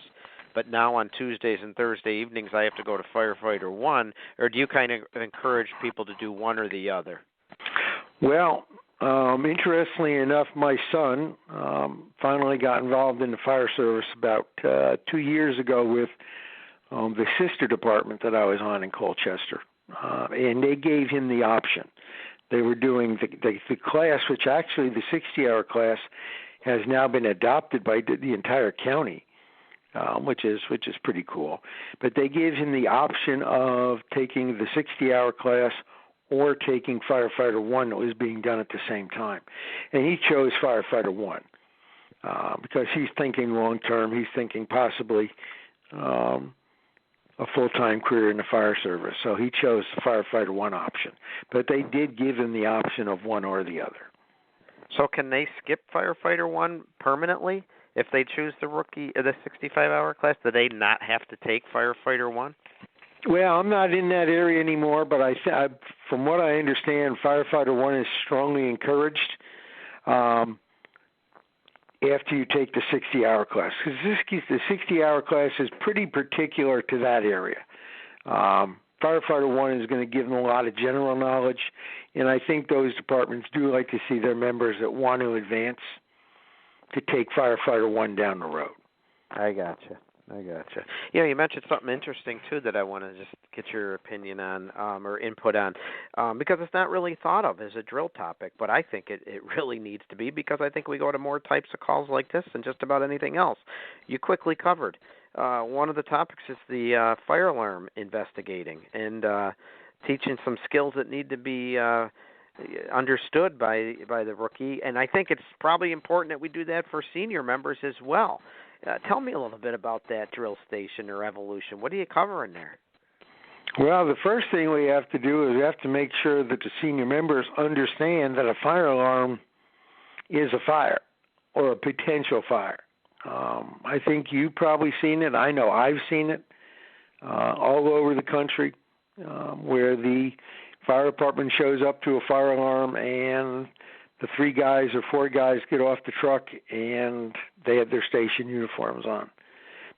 but now on Tuesdays and Thursday evenings I have to go to Firefighter 1, or do you kind of encourage people to do one or the other? Well, interestingly enough, my son finally got involved in the fire service about 2 years ago with the sister department that I was on in Colchester, and they gave him the option. They were doing the class, which actually the 60-hour class has now been adopted by the entire county, which is pretty cool. But they gave him the option of taking the 60-hour class or taking Firefighter 1 that was being done at the same time. And he chose Firefighter 1 because he's thinking long-term. He's thinking possibly a full-time career in the fire service. So he chose the Firefighter 1 option. But they did give him the option of one or the other. So can they skip Firefighter 1 permanently if they choose the 65-hour class? Do they not have to take Firefighter 1? Well, I'm not in that area anymore, but from what I understand, Firefighter 1 is strongly encouraged after you take the 60-hour class. Because the 60-hour class is pretty particular to that area. Firefighter 1 is going to give them a lot of general knowledge, and I think those departments do like to see their members that want to advance to take Firefighter 1 down the road. I gotcha. You mentioned something interesting, too, that I want to just get your opinion on or input on because it's not really thought of as a drill topic, but I think it really needs to be because I think we go to more types of calls like this than just about anything else. You quickly covered. One of the topics is the fire alarm investigating and teaching some skills that need to be understood by the rookie, and I think it's probably important that we do that for senior members as well. Tell me a little bit about that drill station or evolution. What are you covering there? Well, the first thing we have to do is we have to make sure that the senior members understand that a fire alarm is a fire or a potential fire. I think you've probably seen it. I know I've seen it all over the country where the fire department shows up to a fire alarm and the 3 guys or 4 guys get off the truck and they have their station uniforms on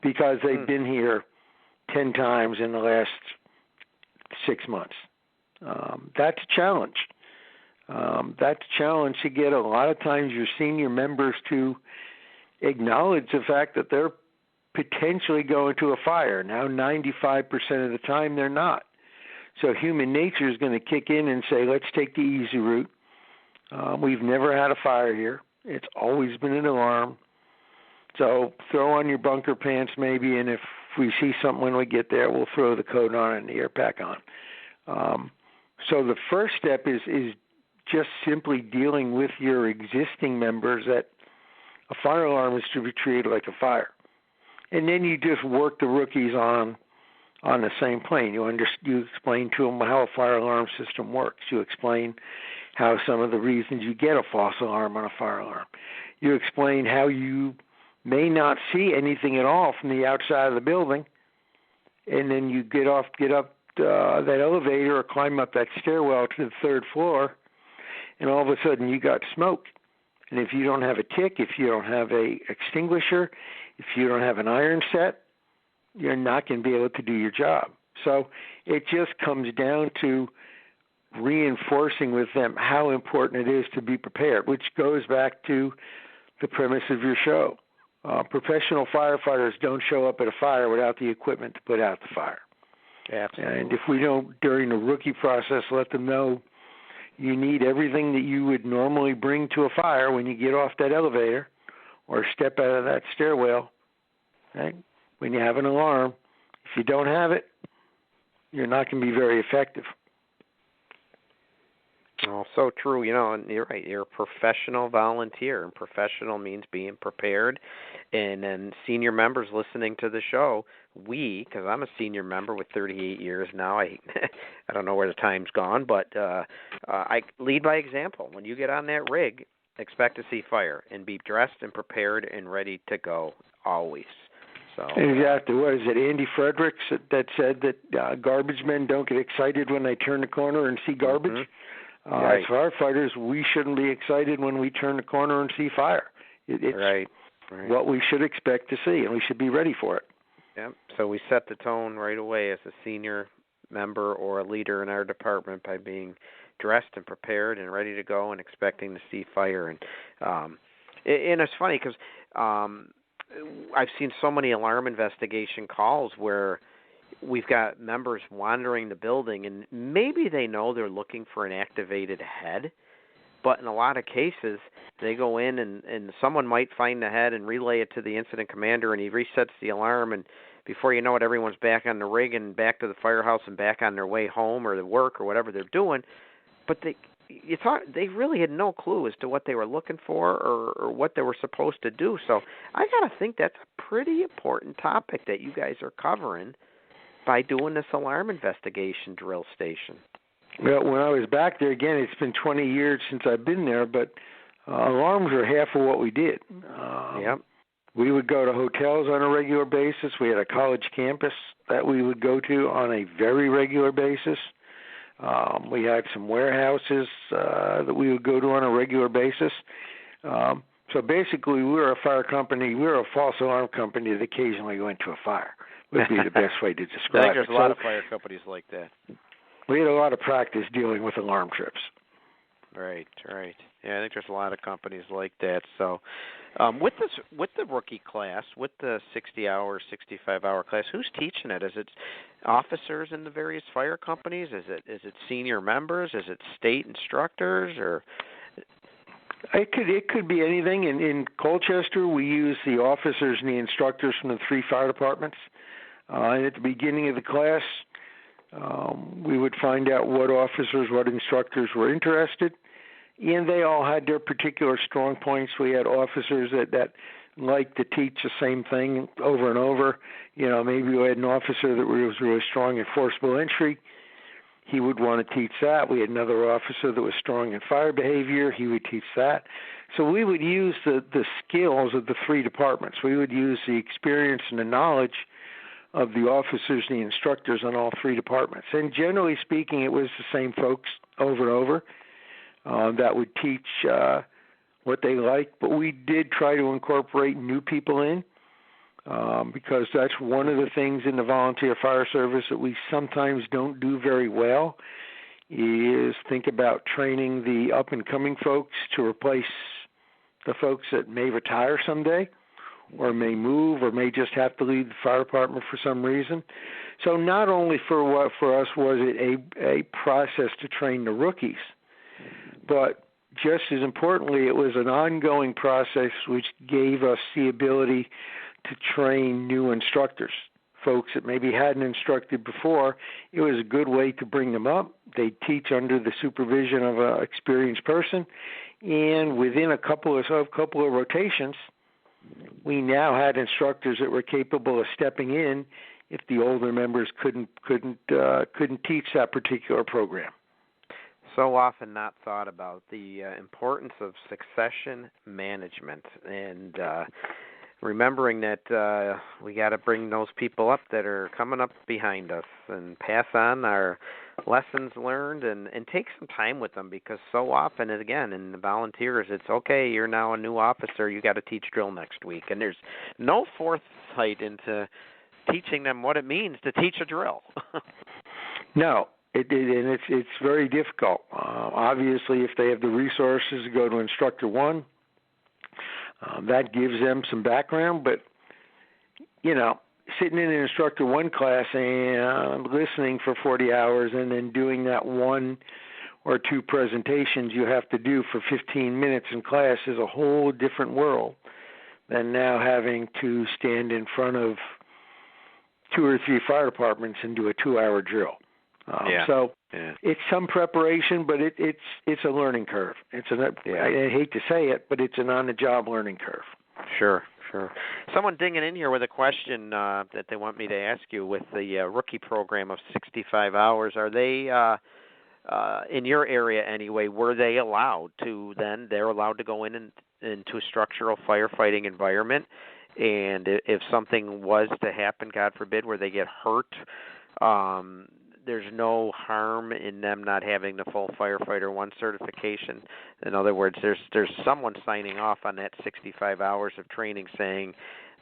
because they've been here 10 times in the last 6 months. That's a challenge. That's a challenge to get a lot of times your senior members to acknowledge the fact that they're potentially going to a fire. Now, 95% of the time they're not. So human nature is going to kick in and say, let's take the easy route. We've never had a fire here. It's always been an alarm. So throw on your bunker pants maybe, and if we see something when we get there, we'll throw the coat on and the air pack on. So the first step is just simply dealing with your existing members that a fire alarm is to be treated like a fire. And then you just work the rookies on the same plane. You explain to them how a fire alarm system works. You explain how some of the reasons you get a false alarm on a fire alarm. You explain how you may not see anything at all from the outside of the building, and then you get up that elevator or climb up that stairwell to the 3rd floor, and all of a sudden you got smoke. And if you don't have a tick, if you don't have a extinguisher, if you don't have an iron set, you're not going to be able to do your job. So it just comes down to reinforcing with them how important it is to be prepared, which goes back to the premise of your show. Professional firefighters don't show up at a fire without the equipment to put out the fire. Absolutely. And if we don't, during the rookie process, let them know you need everything that you would normally bring to a fire when you get off that elevator or step out of that stairwell, right? When you have an alarm, if you don't have it, you're not going to be very effective. Oh, so true. And you're right. You're a professional volunteer, and professional means being prepared. And then senior members listening to the show, because I'm a senior member with 38 years now, I don't know where the time's gone, but I lead by example. When you get on that rig, expect to see fire and be dressed and prepared and ready to go always. So exactly. What is it, Andy Fredericks that said that garbage men don't get excited when they turn the corner and see garbage? Mm-hmm. As firefighters, we shouldn't be excited when we turn the corner and see fire. It's right. what we should expect to see, and we should be ready for it. Yep. So we set the tone right away as a senior member or a leader in our department by being dressed and prepared and ready to go and expecting to see fire. And it's funny because I've seen so many alarm investigation calls where we've got members wandering the building, and maybe they know they're looking for an activated head, but in a lot of cases, they go in and someone might find the head and relay it to the incident commander, and he resets the alarm, and before you know it, everyone's back on the rig and back to the firehouse and back on their way home or to work or whatever they're doing. But they really had no clue as to what they were looking for or what they were supposed to do. So I got to think that's a pretty important topic that you guys are covering by doing this alarm investigation drill station. Well, when I was back there, again, it's been 20 years since I've been there, but alarms are half of what we did. Yep. We would go to hotels on a regular basis. We had a college campus that we would go to on a very regular basis. We had some warehouses that we would go to on a regular basis. So basically, we were a fire company. We were a false alarm company that occasionally went to a fire. would be the best way to I describe think there's it. a lot of fire companies like that. We had a lot of practice dealing with alarm trips. Right. Yeah, I think there's a lot of companies like that. So, with the rookie class, with the 60-hour, 65-hour class, who's teaching it? Is it officers in the various fire companies? Is it senior members? Is it state instructors? Or it could be anything. In Colchester, we use the officers and the instructors from the 3 fire departments. And at the beginning of the class, we would find out what officers, what instructors were interested, and they all had their particular strong points. We had officers that liked to teach the same thing over and over. Maybe we had an officer that was really strong in forcible entry. He would want to teach that. We had another officer that was strong in fire behavior. He would teach that. So we would use the skills of the 3 departments. We would use the experience and the knowledge of the officers and the instructors on all 3 departments. And generally speaking, it was the same folks over and over that would teach what they liked. But we did try to incorporate new people in because that's one of the things in the volunteer fire service that we sometimes don't do very well is think about training the up-and-coming folks to replace the folks that may retire someday, or may move, or may just have to leave the fire department for some reason. So not only for us was it a process to train the rookies, but just as importantly, it was an ongoing process which gave us the ability to train new instructors, folks that maybe hadn't instructed before. It was a good way to bring them up. They teach under the supervision of an experienced person, and within a couple of rotations, we now had instructors that were capable of stepping in if the older members couldn't teach that particular program. So often not thought about the importance of succession management and remembering that we got to bring those people up that are coming up behind us and pass on our lessons learned and take some time with them, because so often, and again, in the volunteers, it's okay, you're now a new officer, you got to teach drill next week. And there's no foresight into teaching them what it means to teach a drill. No, and it's very difficult. Obviously, if they have the resources to go to Instructor 1, that gives them some background, but, sitting in an Instructor 1 class and listening for 40 hours and then doing that 1 or 2 presentations you have to do for 15 minutes in class is a whole different world than now having to stand in front of 2 or 3 fire departments and do a 2-hour drill. So it's some preparation, but it's a learning curve. I hate to say it, but it's an on-the-job learning curve. Sure. Someone dinging in here with a question that they want me to ask you. With the rookie program of 65 hours, are they, in your area anyway, were they allowed to then, they're allowed to go into a structural firefighting environment, and if something was to happen, God forbid, where they get hurt, there's no harm in them not having the full Firefighter 1 certification? In other words, there's someone signing off on that 65 hours of training saying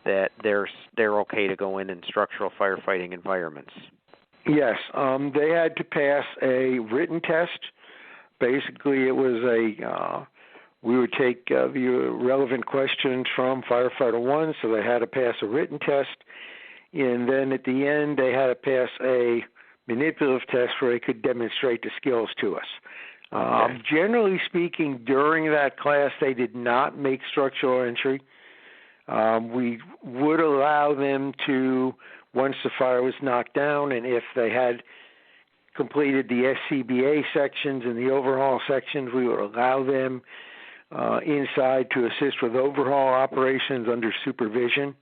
that they're okay to go in structural firefighting environments. Yes, they had to pass a written test. Basically, it was we would take the relevant questions from Firefighter 1, so they had to pass a written test, and then at the end they had to pass a manipulative test where they could demonstrate the skills to us. Okay. Generally speaking, during that class, they did not make structural entry. We would allow them to, once the fire was knocked down, and if they had completed the SCBA sections and the overhaul sections, we would allow them inside to assist with overhaul operations under supervision.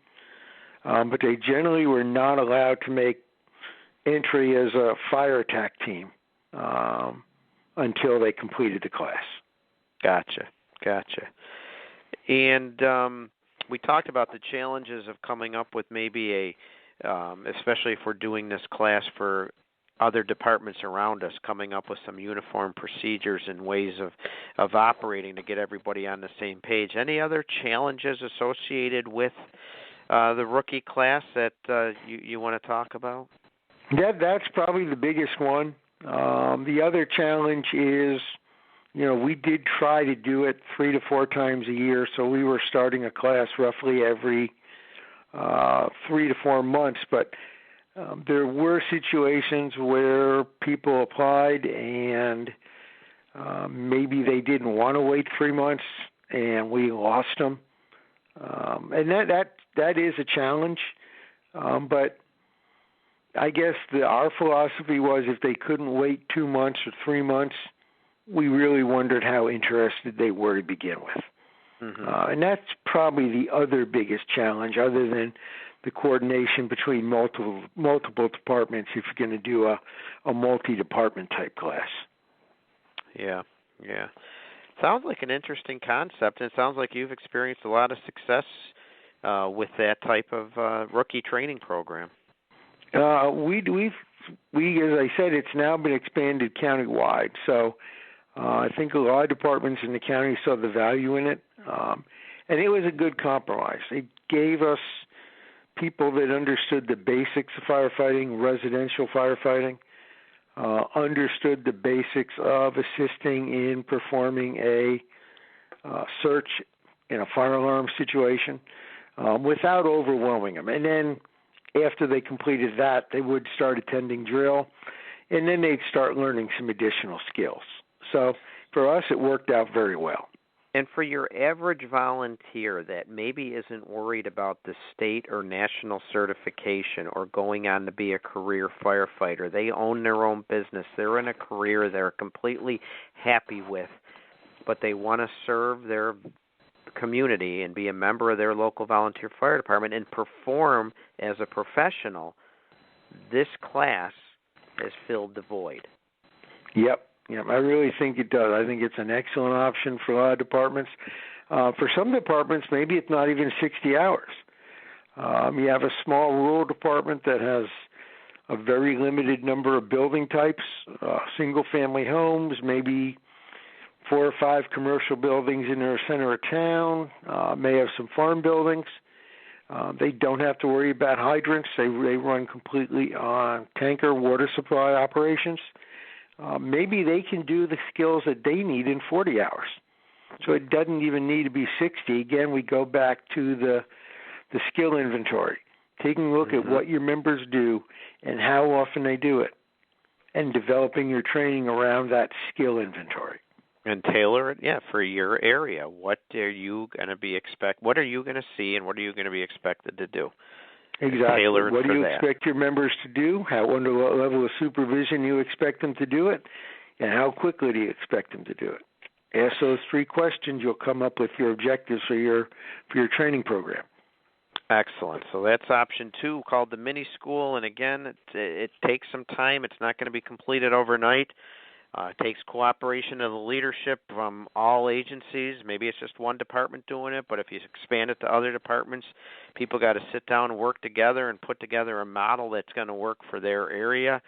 But they generally were not allowed to make entry as a fire attack team until they completed the class. Gotcha. And we talked about the challenges of coming up with maybe especially if we're doing this class for other departments around us, coming up with some uniform procedures and ways of operating to get everybody on the same page. Any other challenges associated with the rookie class that you want to talk about? That's probably the biggest one. The other challenge is, we did try to do it 3 to 4 times a year, so we were starting a class roughly every 3 to 4 months, but there were situations where people applied and maybe they didn't want to wait 3 months, and we lost them. And that is a challenge, but I guess our philosophy was if they couldn't wait 2 months or 3 months, we really wondered how interested they were to begin with. And that's probably the other biggest challenge, other than the coordination between multiple departments if you're going to do a multi-department type class. Yeah. Sounds like an interesting concept, and it sounds like you've experienced a lot of success with that type of rookie training program. We as I said, it's now been expanded countywide. So I think a lot of departments in the county saw the value in it, and it was a good compromise. It gave us people that understood the basics of firefighting, residential firefighting, understood the basics of assisting in performing a search in a fire alarm situation without overwhelming them. And then after they completed that, they would start attending drill, and then they'd start learning some additional skills. So for us, it worked out very well. And for your average volunteer that maybe isn't worried about the state or national certification or going on to be a career firefighter, they own their own business, they're in a career they're completely happy with, but they want to serve their community and be a member of their local volunteer fire department and perform as a professional, this class has filled the void. Yep, I really think it does. I think it's an excellent option for a lot of departments. For some departments, maybe it's not even 60 hours. You have a small rural department that has a very limited number of building types, single-family homes, maybe 4 or 5 commercial buildings in their center of town, may have some farm buildings. They don't have to worry about hydrants. They run completely on tanker water supply operations. Maybe they can do the skills that they need in 40 hours. So it doesn't even need to be 60. Again, we go back to the skill inventory, taking a look at what your members do and how often they do it, and developing your training around that skill inventory. And tailor it, for your area. What are you going to What are you going to see, and what are you going to be expected to do? Exactly. What do you expect your members to do? Under what level of supervision you expect them to do it, and how quickly do you expect them to do it? Ask those 3 questions. You'll come up with your objectives for your training program. Excellent. So that's option 2, called the mini school. And again, it takes some time. It's not going to be completed overnight. It takes cooperation of the leadership from all agencies. Maybe it's just one department doing it, but if you expand it to other departments, people got to sit down and work together and put together a model that's going to work for their area,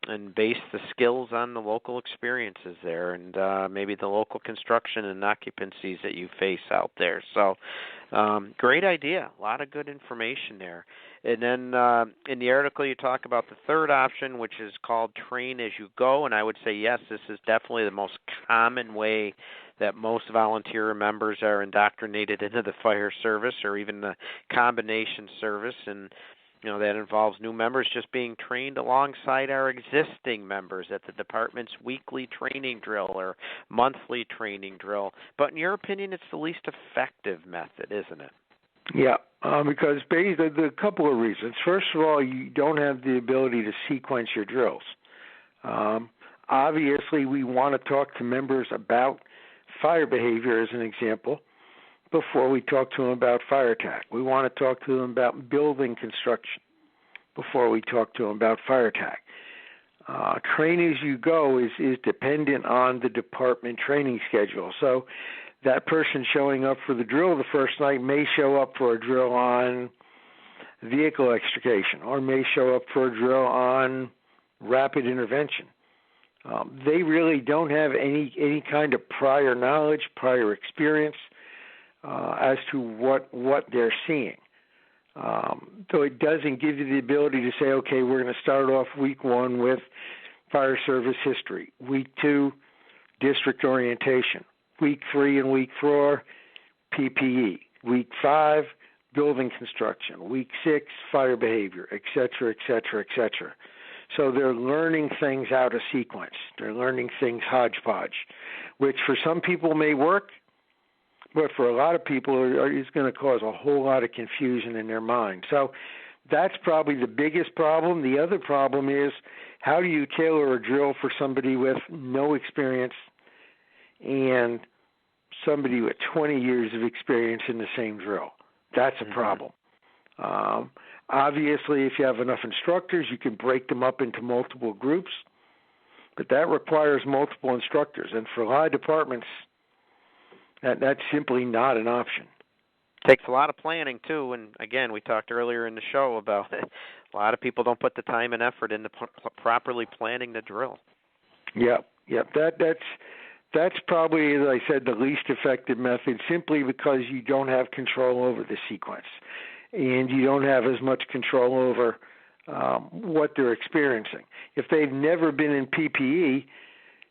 and base the skills on the local experiences there, and maybe the local construction and occupancies that you face out there. So great idea. A lot of good information there. And then in the article you talk about the third option, which is called train as you go, and I would say, yes, this is definitely the most common way that most volunteer members are indoctrinated into the fire service or even the combination service, and that involves new members just being trained alongside our existing members at the department's weekly training drill or monthly training drill. But in your opinion, it's the least effective method, isn't it? Yeah, because basically a couple of reasons. First of all, you don't have the ability to sequence your drills. Obviously, we want to talk to members about fire behavior, as an example, before we talk to them about fire attack. We want to talk to them about building construction before we talk to them about fire attack. Train as you go is dependent on the department training schedule. So that person showing up for the drill the first night may show up for a drill on vehicle extrication or may show up for a drill on rapid intervention. They really don't have any kind of prior knowledge, prior experience as to what they're seeing. So it doesn't give you the ability to say, okay, we're going to start off week 1 with fire service history, week 2, district orientation, week 3 and week 4, PPE, week 5, building construction, week 6, fire behavior, et cetera, et cetera, et cetera. So they're learning things out of sequence. They're learning things hodgepodge, which for some people may work, but for a lot of people is going to cause a whole lot of confusion in their mind. So that's probably the biggest problem. The other problem is, how do you tailor a drill for somebody with no experience and somebody with 20 years of experience in the same drill? That's a problem. Obviously, if you have enough instructors, you can break them up into multiple groups, but that requires multiple instructors. And for a lot of departments, that's simply not an option. Takes a lot of planning, too. And, again, we talked earlier in the show about it. A lot of people don't put the time and effort into properly planning the drill. Yep. That's probably, as I said, the least effective method, simply because you don't have control over the sequence, and you don't have as much control over what they're experiencing. If they've never been in PPE,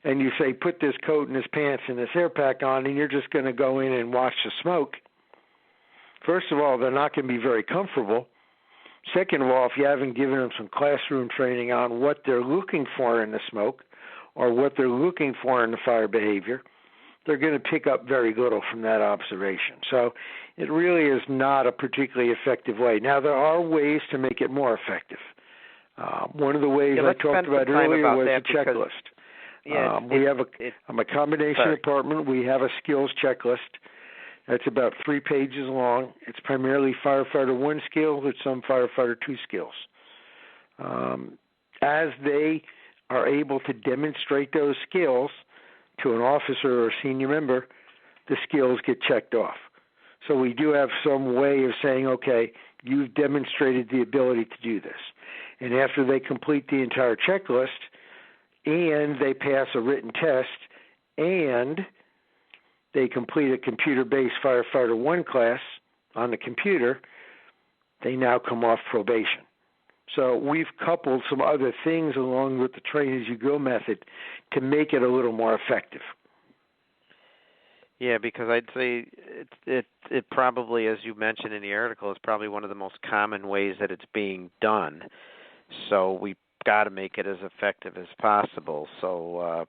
and you say, put this coat and this pants and this air pack on, and you're just going to go in and watch the smoke, first of all, they're not going to be very comfortable. Second of all, if you haven't given them some classroom training on what they're looking for in the smoke or what they're looking for in the fire behavior, they're going to pick up very little from that observation. So it really is not a particularly effective way. Now, there are ways to make it more effective. One of the ways I talked about earlier was a checklist. I'm a combination department. We have a skills checklist. That's about 3 pages long. It's primarily firefighter 1 skills with some firefighter 2 skills. As they are able to demonstrate those skills to an officer or a senior member, the skills get checked off. So we do have some way of saying, okay, you've demonstrated the ability to do this. And after they complete the entire checklist and they pass a written test and they complete a computer-based firefighter 1 class on the computer, they now come off probation. So we've coupled some other things along with the train-as-you-go method to make it a little more effective. Yeah, because I'd say it probably, as you mentioned in the article, is probably one of the most common ways that it's being done. So we got to make it as effective as possible. So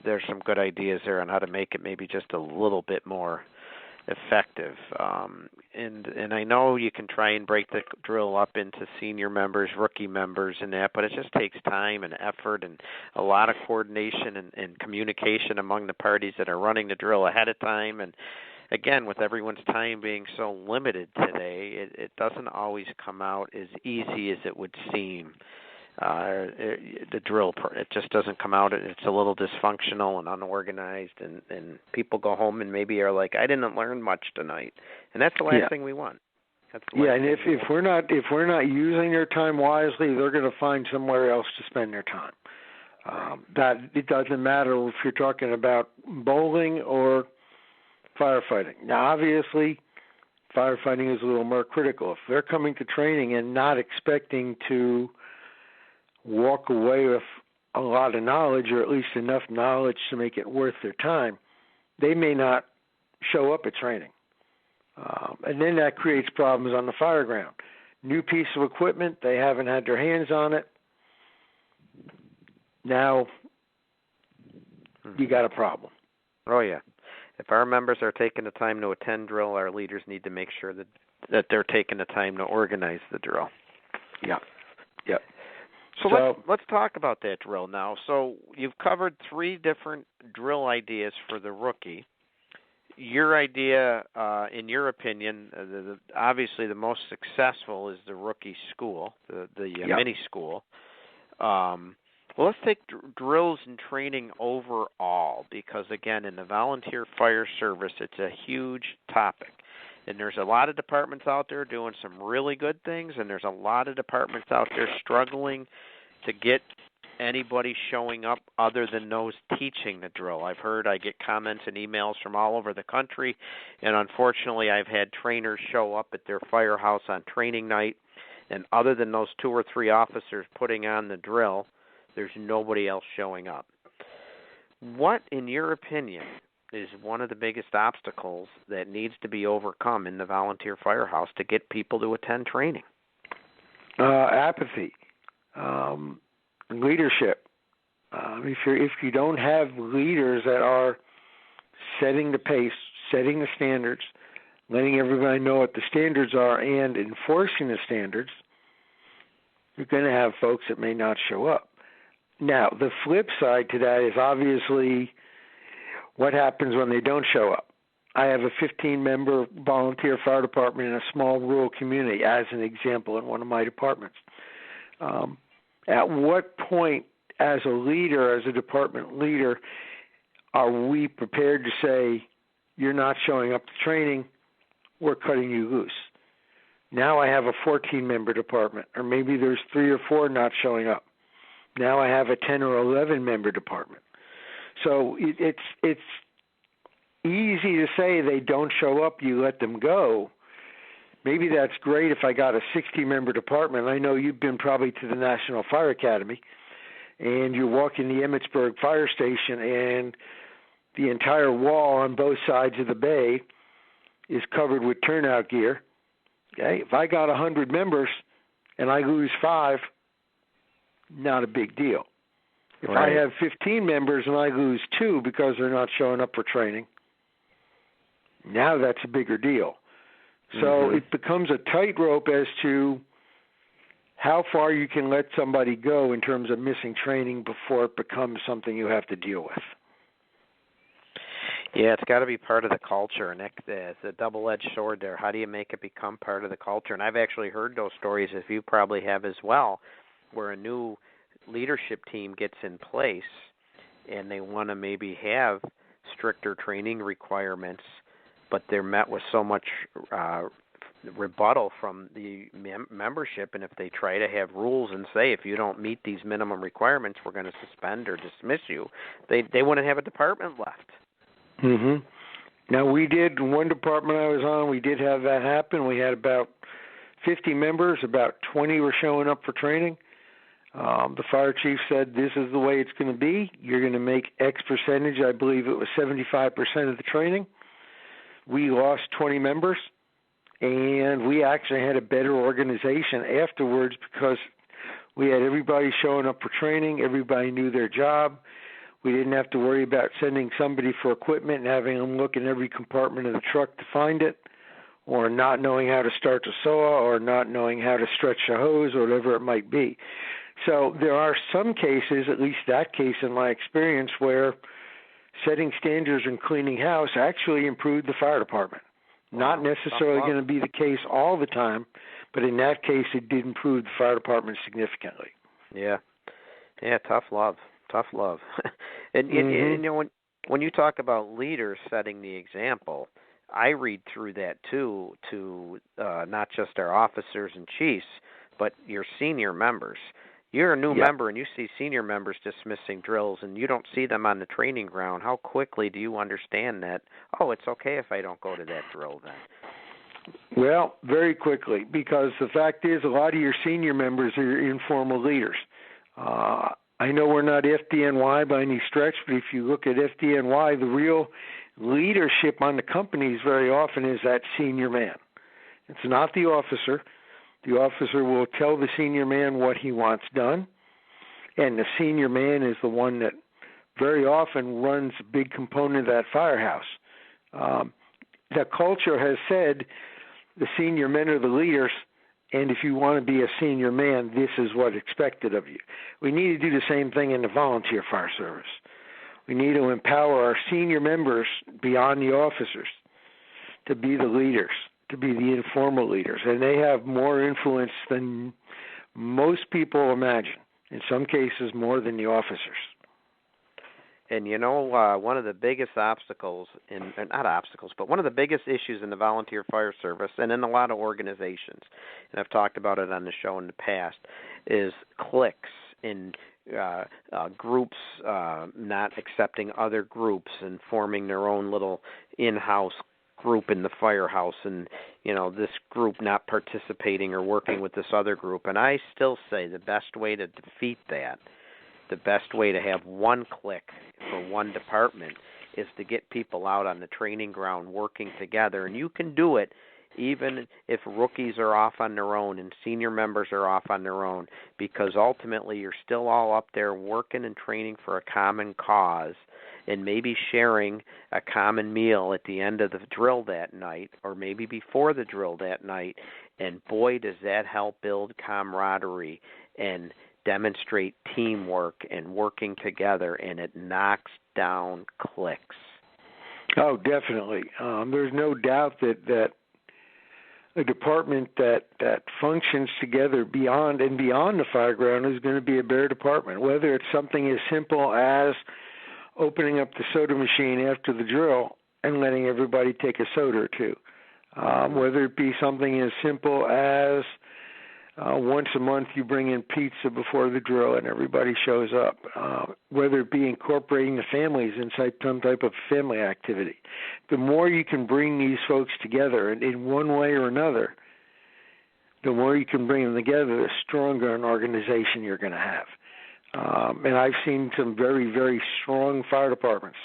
there's some good ideas there on how to make it maybe just a little bit more effective. And I know you can try and break the drill up into senior members, rookie members, and that, but it just takes time and effort and a lot of coordination and communication among the parties that are running the drill ahead of time. And again, with everyone's time being so limited today, it doesn't always come out as easy as it would seem. The drill, it just doesn't come out. It's a little dysfunctional and unorganized, and people go home and maybe are like, I didn't learn much tonight, and that's the last thing we want. And if we're not using their time wisely, they're going to find somewhere else to spend their time. That it doesn't matter if you're talking about bowling or firefighting. Now, obviously, firefighting is a little more critical. If they're coming to training and not expecting to walk away with a lot of knowledge, or at least enough knowledge to make it worth their time, they may not show up at training. And then that creates problems on the fire ground. New piece of equipment, they haven't had their hands on it. Now you got a problem. Oh, yeah. If our members are taking the time to attend drill, our leaders need to make sure that they're taking the time to organize the drill. Yeah. So let's talk about that drill now. So you've covered 3 different drill ideas for the rookie. Your idea, in your opinion, obviously the most successful is the rookie school, the mini school. Well, let's take drills and training overall because, again, in the volunteer fire service, it's a huge topic. And there's a lot of departments out there doing some really good things, and there's a lot of departments out there struggling to get anybody showing up other than those teaching the drill. I get comments and emails from all over the country, and unfortunately I've had trainers show up at their firehouse on training night, and other than those 2 or 3 officers putting on the drill, there's nobody else showing up. What, in your opinion, is one of the biggest obstacles that needs to be overcome in the volunteer firehouse to get people to attend training? Apathy. Leadership. If you don't have leaders that are setting the pace, setting the standards, letting everybody know what the standards are, and enforcing the standards, you're going to have folks that may not show up. Now, the flip side to that is obviously what happens when they don't show up. I have a 15-member volunteer fire department in a small rural community, as an example, in one of my departments. At what point, as a leader, as a department leader, are we prepared to say, you're not showing up to training, we're cutting you loose? Now I have a 14-member department, or maybe there's 3 or 4 not showing up. Now I have a 10 or 11-member department. So it's easy to say they don't show up, you let them go. Maybe that's great if I got a 60-member department. I know you've been probably to the National Fire Academy, and you're walking the Emmitsburg Fire Station, and the entire wall on both sides of the bay is covered with turnout gear. Okay, if I got 100 members and I lose 5, not a big deal. If I have 15 members and I lose 2 because they're not showing up for training, now that's a bigger deal. So it becomes a tightrope as to how far you can let somebody go in terms of missing training before it becomes something you have to deal with. Yeah, it's got to be part of the culture, and it's a double-edged sword there. How do you make it become part of the culture? And I've actually heard those stories, as you probably have as well, where a new leadership team gets in place and they want to maybe have stricter training requirements, but they're met with so much rebuttal from the membership, and if they try to have rules and say, if you don't meet these minimum requirements, we're going to suspend or dismiss you, they wouldn't have a department left. Now, we did, one department I was on, we did have that happen. We had about 50 members, about 20 were showing up for training. The fire chief said, this is the way it's going to be. You're going to make X percentage. I believe it was 75% of the training. We lost 20 members, and we actually had a better organization afterwards because we had everybody showing up for training. Everybody knew their job. We didn't have to worry about sending somebody for equipment and having them look in every compartment of the truck to find it, or not knowing how to start the saw, or not knowing how to stretch the hose, or whatever it might be. So there are some cases, at least that case in my experience, where setting standards and cleaning house actually improved the fire department. Not necessarily going to be the case all the time, but in that case it did improve the fire department significantly. Yeah, tough love. And you know, when you talk about leaders setting the example, I read through that too, to not just our officers and chiefs, but your senior members. You're a new member and you see senior members dismissing drills and you don't see them on the training ground. How quickly do you understand that, oh, it's okay if I don't go to that drill then? Well, very quickly, because the fact is a lot of your senior members are your informal leaders. I know we're not FDNY by any stretch, but if you look at FDNY, the real leadership on the companies very often is that senior man. It's not the officer. The officer will tell the senior man what he wants done, and the senior man is the one that very often runs a big component of that firehouse. The culture has said the senior men are the leaders, and if you want to be a senior man, this is what's expected of you. We need to do the same thing in the volunteer fire service. We need to empower our senior members beyond the officers to be the leaders, to be the informal leaders, and they have more influence than most people imagine, in some cases more than the officers. And you know, one of the biggest obstacles, not obstacles, but one of the biggest issues in the volunteer fire service and in a lot of organizations, and I've talked about it on the show in the past, is cliques. And groups not accepting other groups and forming their own little in-house group in the firehouse, and this group not participating or working with this other group. And I still say the best way to defeat that, the best way to have one clique for one department, is to get people out on the training ground working together. And you can do it even if rookies are off on their own and senior members are off on their own, because ultimately you're still all up there working and training for a common cause, and maybe sharing a common meal at the end of the drill that night, or maybe before the drill that night. And boy, does that help build camaraderie and demonstrate teamwork and working together, and it knocks down cliques. Oh, definitely. There's no doubt that a department that functions together beyond the fireground is going to be a better department, whether it's something as simple as opening up the soda machine after the drill and letting everybody take a soda or two, whether it be something as simple as once a month you bring in pizza before the drill and everybody shows up, whether it be incorporating the families inside some type of family activity. The more you can bring these folks together in one way or another, the more you can bring them together, the stronger an organization you're going to have. And I've seen some very, very strong fire departments.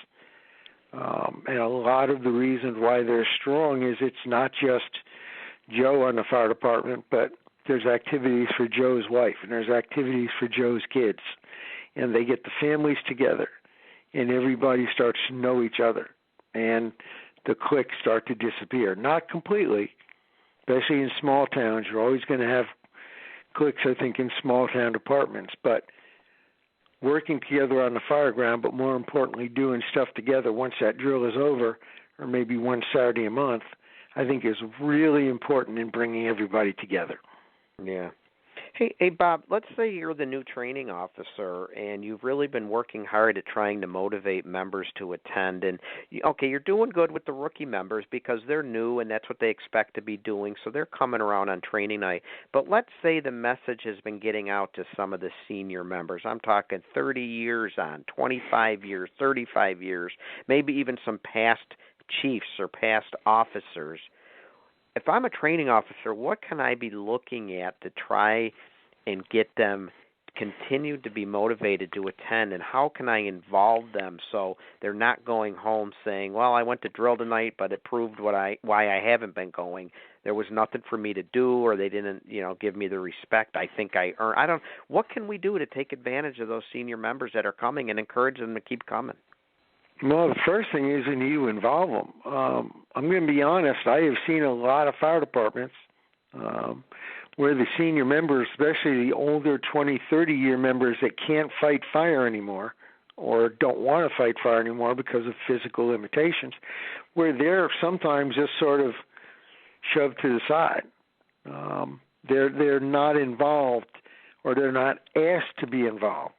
And a lot of the reasons why they're strong is it's not just Joe on the fire department, but there's activities for Joe's wife, and there's activities for Joe's kids. And they get the families together, and everybody starts to know each other. And the cliques start to disappear. Not completely, especially in small towns. You're always going to have cliques, I think, in small town departments. But working together on the fire ground, but more importantly, doing stuff together once that drill is over, or maybe one Saturday a month, I think is really important in bringing everybody together. Yeah. Hey, Bob, let's say you're the new training officer and you've really been working hard at trying to motivate members to attend. And, you're doing good with the rookie members because they're new and that's what they expect to be doing, so they're coming around on training night. But let's say the message has been getting out to some of the senior members. I'm talking 30 years on, 25 years, 35 years, maybe even some past chiefs or past officers. If I'm a training officer, what can I be looking at to try and get them continued to be motivated to attend, and how can I involve them so they're not going home saying, well, I went to drill tonight, but it proved why I haven't been going. There was nothing for me to do, or they didn't, give me the respect I think I earned. What can we do to take advantage of those senior members that are coming and encourage them to keep coming? Well, the first thing is you need to involve them. I'm going to be honest, I have seen a lot of fire departments where the senior members, especially the older 20, 30-year members that can't fight fire anymore or don't want to fight fire anymore because of physical limitations, where they're sometimes just sort of shoved to the side. They're not involved, or they're not asked to be involved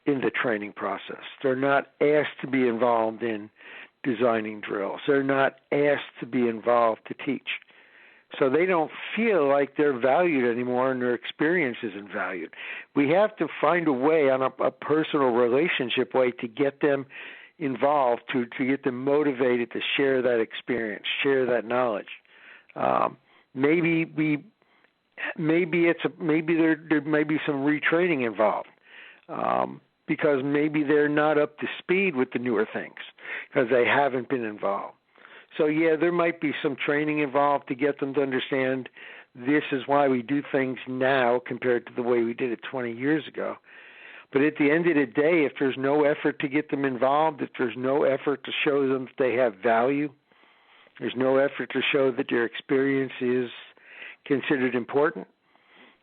in the training process. They're not asked to be involved in designing drills. They're not asked to be involved to teach. So they don't feel like they're valued anymore and their experience isn't valued. We have to find a way, on a personal relationship way, to get them involved, to get them motivated to share that experience, share that knowledge. Maybe there may be some retraining involved. Because maybe they're not up to speed with the newer things because they haven't been involved. So, yeah, there might be some training involved to get them to understand this is why we do things now compared to the way we did it 20 years ago. But at the end of the day, if there's no effort to get them involved, if there's no effort to show them that they have value, there's no effort to show that their experience is considered important,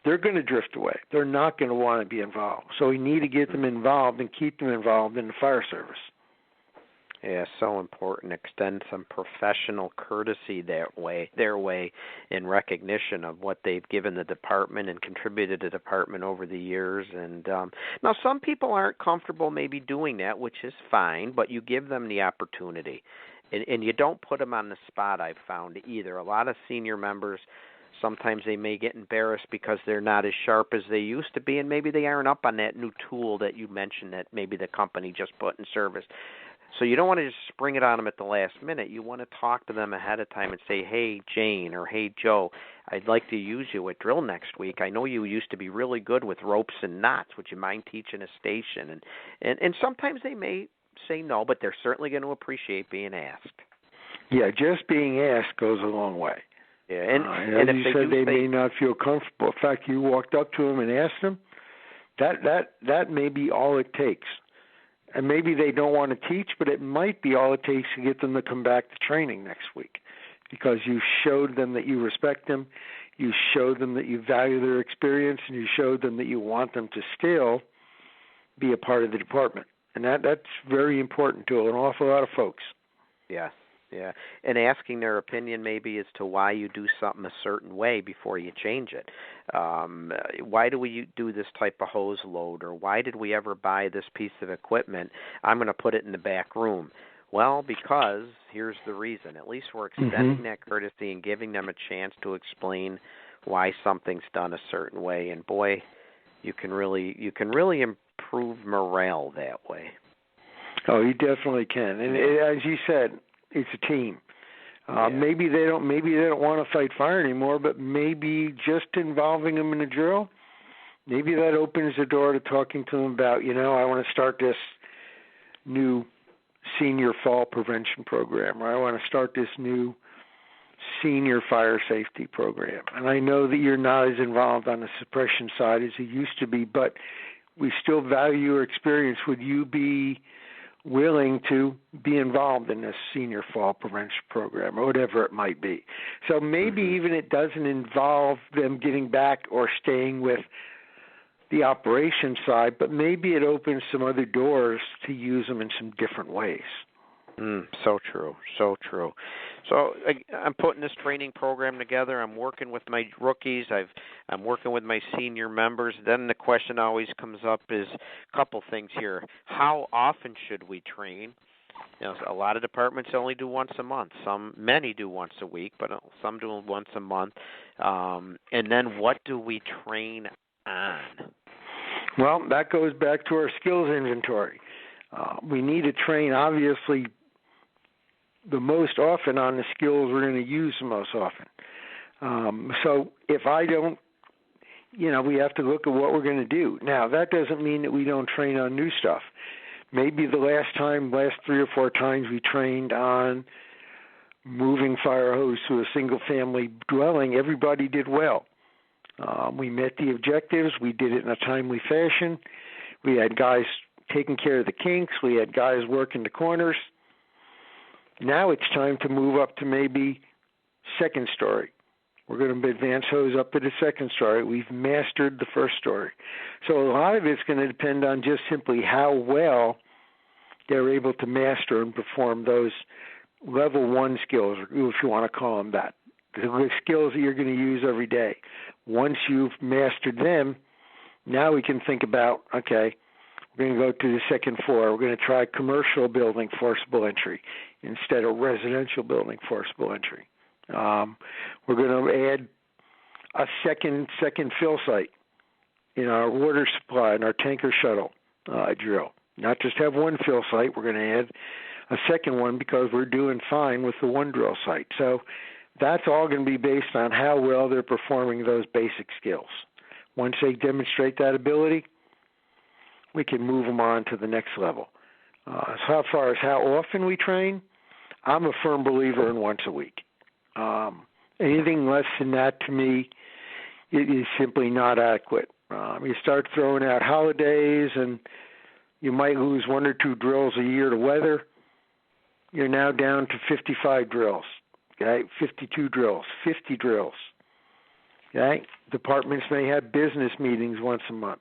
they're going to drift away. They're not going to want to be involved. So we need to get them involved and keep them involved in the fire service. Yeah, so important. Extend some professional courtesy their way in recognition of what they've given the department and contributed to the department over the years. And now some people aren't comfortable maybe doing that, which is fine, but you give them the opportunity. And you don't put them on the spot, I've found, either. A lot of senior members Sometimes they may get embarrassed because they're not as sharp as they used to be, and maybe they aren't up on that new tool that you mentioned that maybe the company just put in service. So you don't want to just spring it on them at the last minute. You want to talk to them ahead of time and say, hey, Jane, or hey, Joe, I'd like to use you at drill next week. I know you used to be really good with ropes and knots. Would you mind teaching a station? And sometimes they may say no, but they're certainly going to appreciate being asked. Yeah, just being asked goes a long way. Yeah, and if you they said do they may not feel comfortable. In fact, you walked up to them and asked them, that may be all it takes. And maybe they don't want to teach, but it might be all it takes to get them to come back to training next week, because you showed them that you respect them, you showed them that you value their experience, and you showed them that you want them to still be a part of the department. And that's very important to an awful lot of folks. Yeah. Yeah, and asking their opinion maybe as to why you do something a certain way before you change it. Why do we do this type of hose load, or why did we ever buy this piece of equipment? I'm going to put it in the back room. Well, because here's the reason. At least we're extending that courtesy and giving them a chance to explain why something's done a certain way. And boy, you can really improve morale that way. Oh, you definitely can. And as you said, it's a team. Maybe they don't want to fight fire anymore, but maybe just involving them in a drill, maybe that opens the door to talking to them about, I want to start this new senior fall prevention program, or I want to start this new senior fire safety program. And I know that you're not as involved on the suppression side as you used to be, but we still value your experience. Would you be willing to be involved in this senior fall prevention program, or whatever it might be? So maybe even it doesn't involve them getting back or staying with the operations side, but maybe it opens some other doors to use them in some different ways. So true, so true. So I'm putting this training program together. I'm working with my rookies. I'm working with my senior members. Then the question always comes up is a couple things here. How often should we train? A lot of departments only do once a month. Many do once a week, but some do once a month. And then what do we train on? Well, that goes back to our skills inventory. We need to train, obviously, the most often on the skills we're going to use the most often. So if I don't, we have to look at what we're going to do. Now, that doesn't mean that we don't train on new stuff. Maybe the last 3 or 4 times we trained on moving fire hose to a single-family dwelling, everybody did well. We met the objectives. We did it in a timely fashion. We had guys taking care of the kinks. We had guys working the corners. Now it's time to move up to maybe second story. We're going to advance hose up to the second story. We've mastered the first story. So a lot of it's going to depend on just simply how well they're able to master and perform those level 1 skills, if you want to call them that. The skills that you're going to use every day. Once you've mastered them, now we can think about, okay, we're going to go to the second floor. We're going to try commercial building forcible entry instead of residential building forcible entry. We're going to add a second fill site in our water supply and our tanker shuttle drill. Not just have one fill site. We're going to add a second one because we're doing fine with the one drill site. So that's all going to be based on how well they're performing those basic skills. Once they demonstrate that ability, we can move them on to the next level. As far as how often we train, I'm a firm believer in once a week. Anything less than that, to me, it is simply not adequate. You start throwing out holidays, and you might lose 1 or 2 drills a year to weather. You're now down to 55 drills, okay? 52 drills, 50 drills, okay? Departments may have business meetings once a month.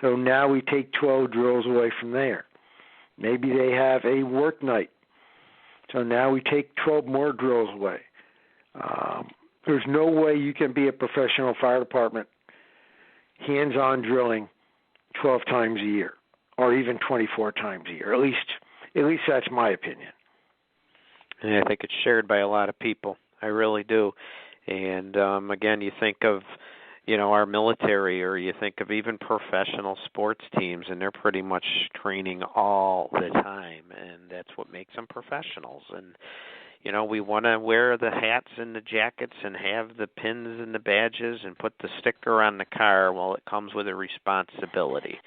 So now we take 12 drills away from there. Maybe they have a work night. So now we take 12 more drills away. There's no way you can be a professional fire department hands-on drilling 12 times a year, or even 24 times a year. At least that's my opinion. Yeah, I think it's shared by a lot of people. I really do. And again, you think of, our military, or you think of even professional sports teams, and they're pretty much training all the time, and that's what makes them professionals. And we want to wear the hats and the jackets and have the pins and the badges and put the sticker on the car. Well, it comes with a responsibility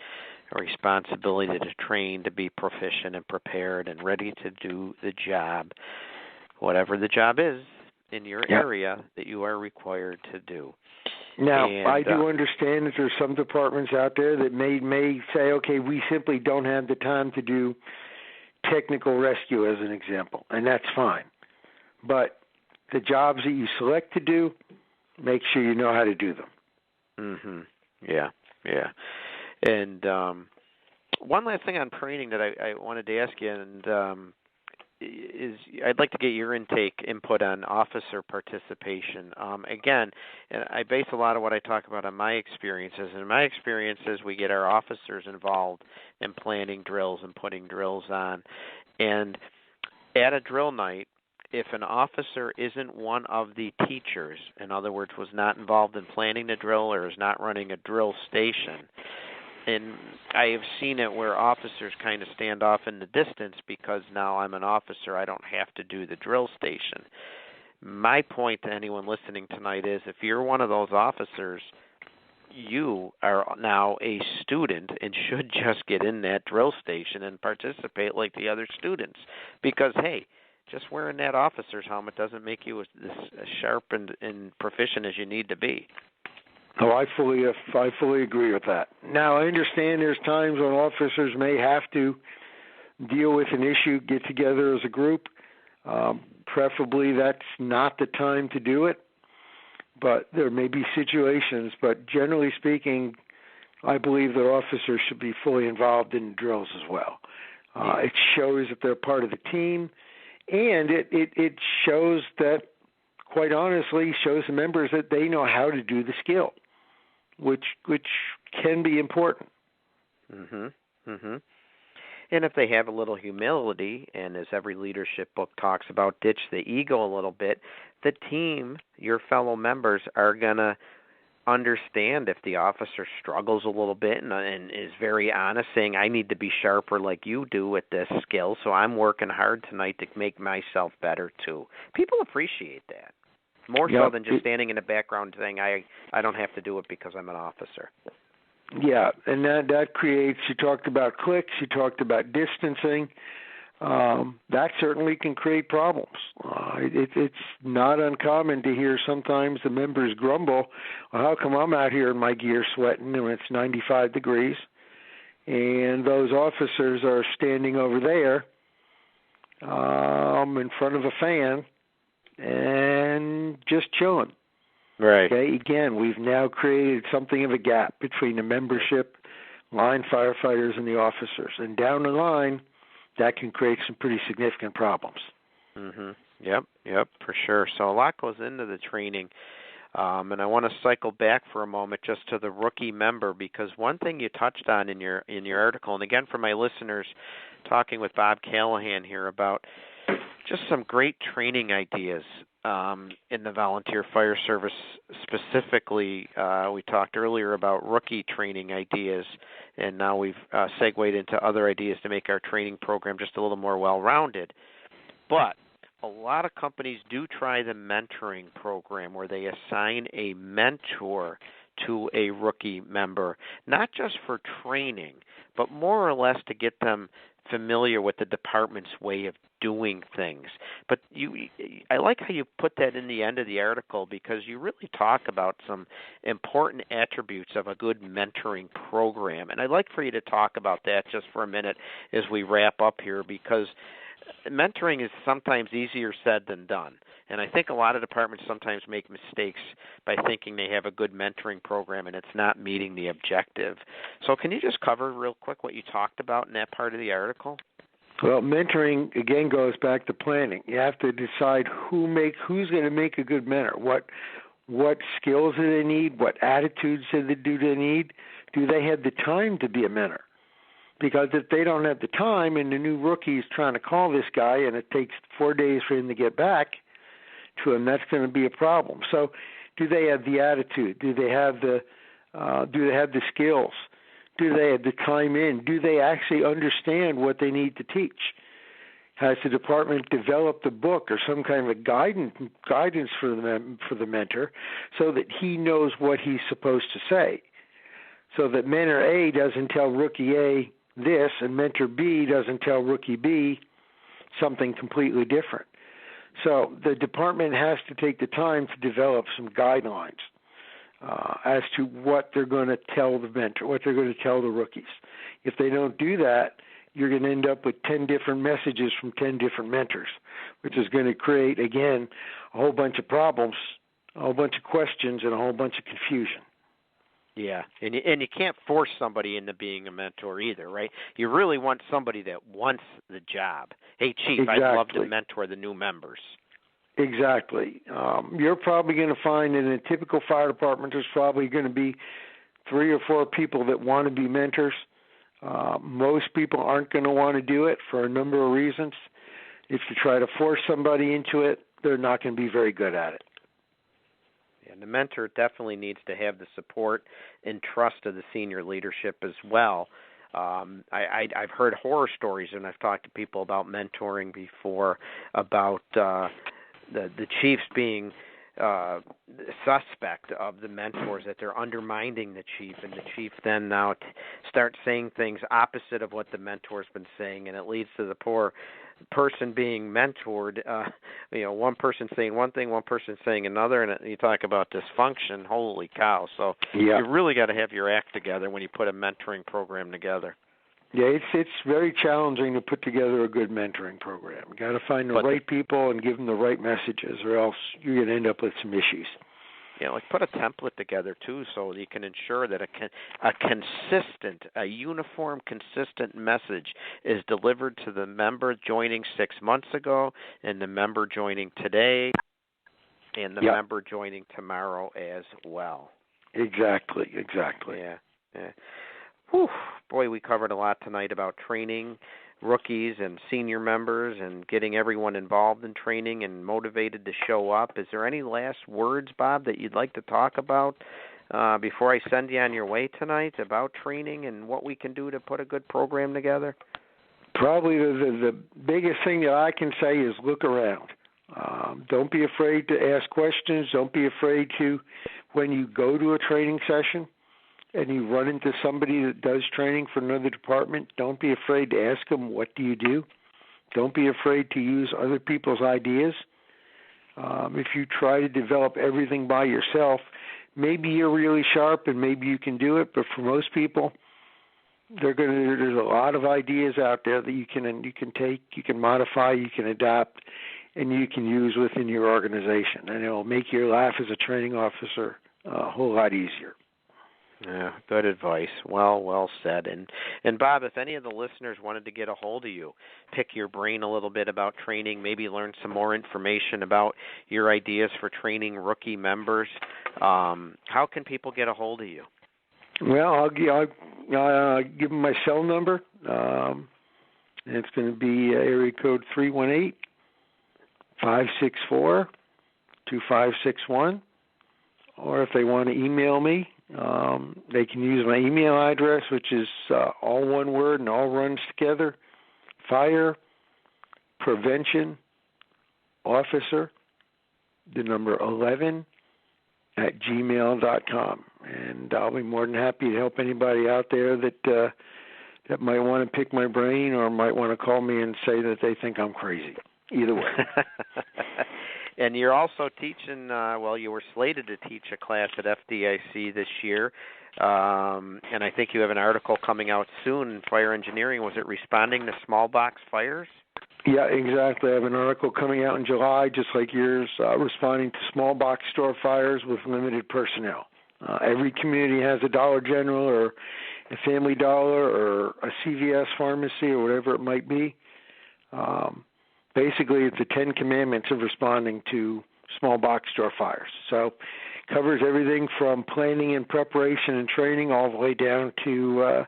to train, to be proficient and prepared and ready to do the job, whatever the job is in your area that you are required to do. Now, I do understand that there's some departments out there that may say, okay, we simply don't have the time to do technical rescue as an example, and that's fine. But the jobs that you select to do, make sure you know how to do them. Mhm. Yeah. And one last thing on training that I wanted to ask you, and is I'd like to get your input on officer participation. Again, and I base a lot of what I talk about on my experiences. And in my experiences, we get our officers involved in planning drills and putting drills on. And at a drill night, if an officer isn't one of the teachers, in other words, was not involved in planning the drill or is not running a drill station, and I have seen it where officers kind of stand off in the distance because now I'm an officer, I don't have to do the drill station. My point to anyone listening tonight is if you're one of those officers, you are now a student and should just get in that drill station and participate like the other students. Because, hey, just wearing that officer's helmet doesn't make you as sharp and proficient as you need to be. Oh, I fully agree with that. Now, I understand there's times when officers may have to deal with an issue, get together as a group. Preferably, that's not the time to do it, but there may be situations. But generally speaking, I believe that officers should be fully involved in drills as well. It shows that they're part of the team, and it shows that, quite honestly, shows the members that they know how to do the skill, which can be important. And if they have a little humility, and as every leadership book talks about, ditch the ego a little bit, the team, your fellow members, are going to understand if the officer struggles a little bit and is very honest, saying, I need to be sharper like you do with this skill, so I'm working hard tonight to make myself better too. People appreciate that. More so than just standing in the background saying, I don't have to do it because I'm an officer. Yeah, and that creates, you talked about clicks, you talked about distancing. That certainly can create problems. It's not uncommon to hear sometimes the members grumble, well, how come I'm out here in my gear sweating when it's 95 degrees, and those officers are standing over there in front of a fan and just chilling. Right. Okay. Again, we've now created something of a gap between the membership, line firefighters, and the officers. And down the line, that can create some pretty significant problems. Yep, for sure. So a lot goes into the training. And I want to cycle back for a moment just to the rookie member, because one thing you touched on in your article, and again for my listeners, talking with Bob Callahan here about just some great training ideas in the volunteer fire service. Specifically, we talked earlier about rookie training ideas, and now we've segued into other ideas to make our training program just a little more well-rounded. But a lot of companies do try the mentoring program where they assign a mentor to a rookie member, not just for training, but more or less to get them familiar with the department's way of doing things. But I like how you put that in the end of the article, because you really talk about some important attributes of a good mentoring program. And I'd like for you to talk about that just for a minute as we wrap up here, because mentoring is sometimes easier said than done. And I think a lot of departments sometimes make mistakes by thinking they have a good mentoring program and it's not meeting the objective. So can you just cover real quick what you talked about in that part of the article? Well, mentoring, again, goes back to planning. You have to decide who's going to make a good mentor. What skills do they need? What attitudes do they need? Do they have the time to be a mentor? Because if they don't have the time and the new rookie is trying to call this guy and it takes 4 days for him to get back to them, that's going to be a problem. So do they have the attitude? Do they have the skills? Do they have the time in? Do they actually understand what they need to teach? Has the department developed a book or some kind of a guidance for the mentor so that he knows what he's supposed to say? So that mentor A doesn't tell rookie A this and mentor B doesn't tell rookie B something completely different. So the department has to take the time to develop some guidelines as to what they're going to tell the mentor, what they're going to tell the rookies. If they don't do that, you're going to end up with 10 different messages from 10 different mentors, which is going to create, again, a whole bunch of problems, a whole bunch of questions, and a whole bunch of confusion. Yeah, and you can't force somebody into being a mentor either, right? You really want somebody that wants the job. Hey, Chief, Exactly. I'd love to mentor the new members. Exactly. You're probably going to find in a typical fire department there's probably going to be 3 or 4 people that want to be mentors. Most people aren't going to want to do it for a number of reasons. If you try to force somebody into it, they're not going to be very good at it. And the mentor definitely needs to have the support and trust of the senior leadership as well. I've heard horror stories, and I've talked to people about mentoring before, about the chiefs being suspect of the mentors, that they're undermining the chief, and the chief then now starts saying things opposite of what the mentor's been saying, and it leads to the poor person being mentored. One person saying one thing, one person saying another, and you talk about dysfunction. Holy cow! So Yeah. You really got to have your act together when you put a mentoring program together. Yeah, it's very challenging to put together a good mentoring program. You got to find the right people and give them the right messages, or else you're going to end up with some issues. Like put a template together too, so you can ensure that a uniform, consistent message is delivered to the member joining 6 months ago, and the member joining today, and the member joining tomorrow as well. Exactly. Yeah. Whew. Boy, we covered a lot tonight about training rookies and senior members and getting everyone involved in training and motivated to show up. Is there any last words, Bob, that you'd like to talk about before I send you on your way tonight about training and what we can do to put a good program together? Probably the biggest thing that I can say is look around. Don't be afraid to ask questions. Don't be afraid to, when you go to a training session and you run into somebody that does training for another department, don't be afraid to ask them, what do you do? Don't be afraid to use other people's ideas. If you try to develop everything by yourself, maybe you're really sharp and maybe you can do it, but for most people, there's a lot of ideas out there that you can take, you can modify, you can adapt, and you can use within your organization. And it will make your life as a training officer a whole lot easier. Yeah, good advice. Well said. And Bob, if any of the listeners wanted to get a hold of you, pick your brain a little bit about training, maybe learn some more information about your ideas for training rookie members, how can people get a hold of you? Well, I'll give them my cell number. It's going to be area code 318-564-2561. Or if they want to email me, they can use my email address, which is all one word and all runs together, Fire Prevention Officer, the number 11, at gmail.com. And I'll be more than happy to help anybody out there that might want to pick my brain or might want to call me and say that they think I'm crazy. Either way. And you're also teaching, you were slated to teach a class at FDIC this year, and I think you have an article coming out soon in fire engineering. Was it responding to small box fires? Yeah, exactly. I have an article coming out in July, just like yours, responding to small box store fires with limited personnel. Every community has a Dollar General or a Family Dollar or a CVS pharmacy or whatever it might be. Basically, it's the 10 commandments of responding to small box store fires. So it covers everything from planning and preparation and training all the way down to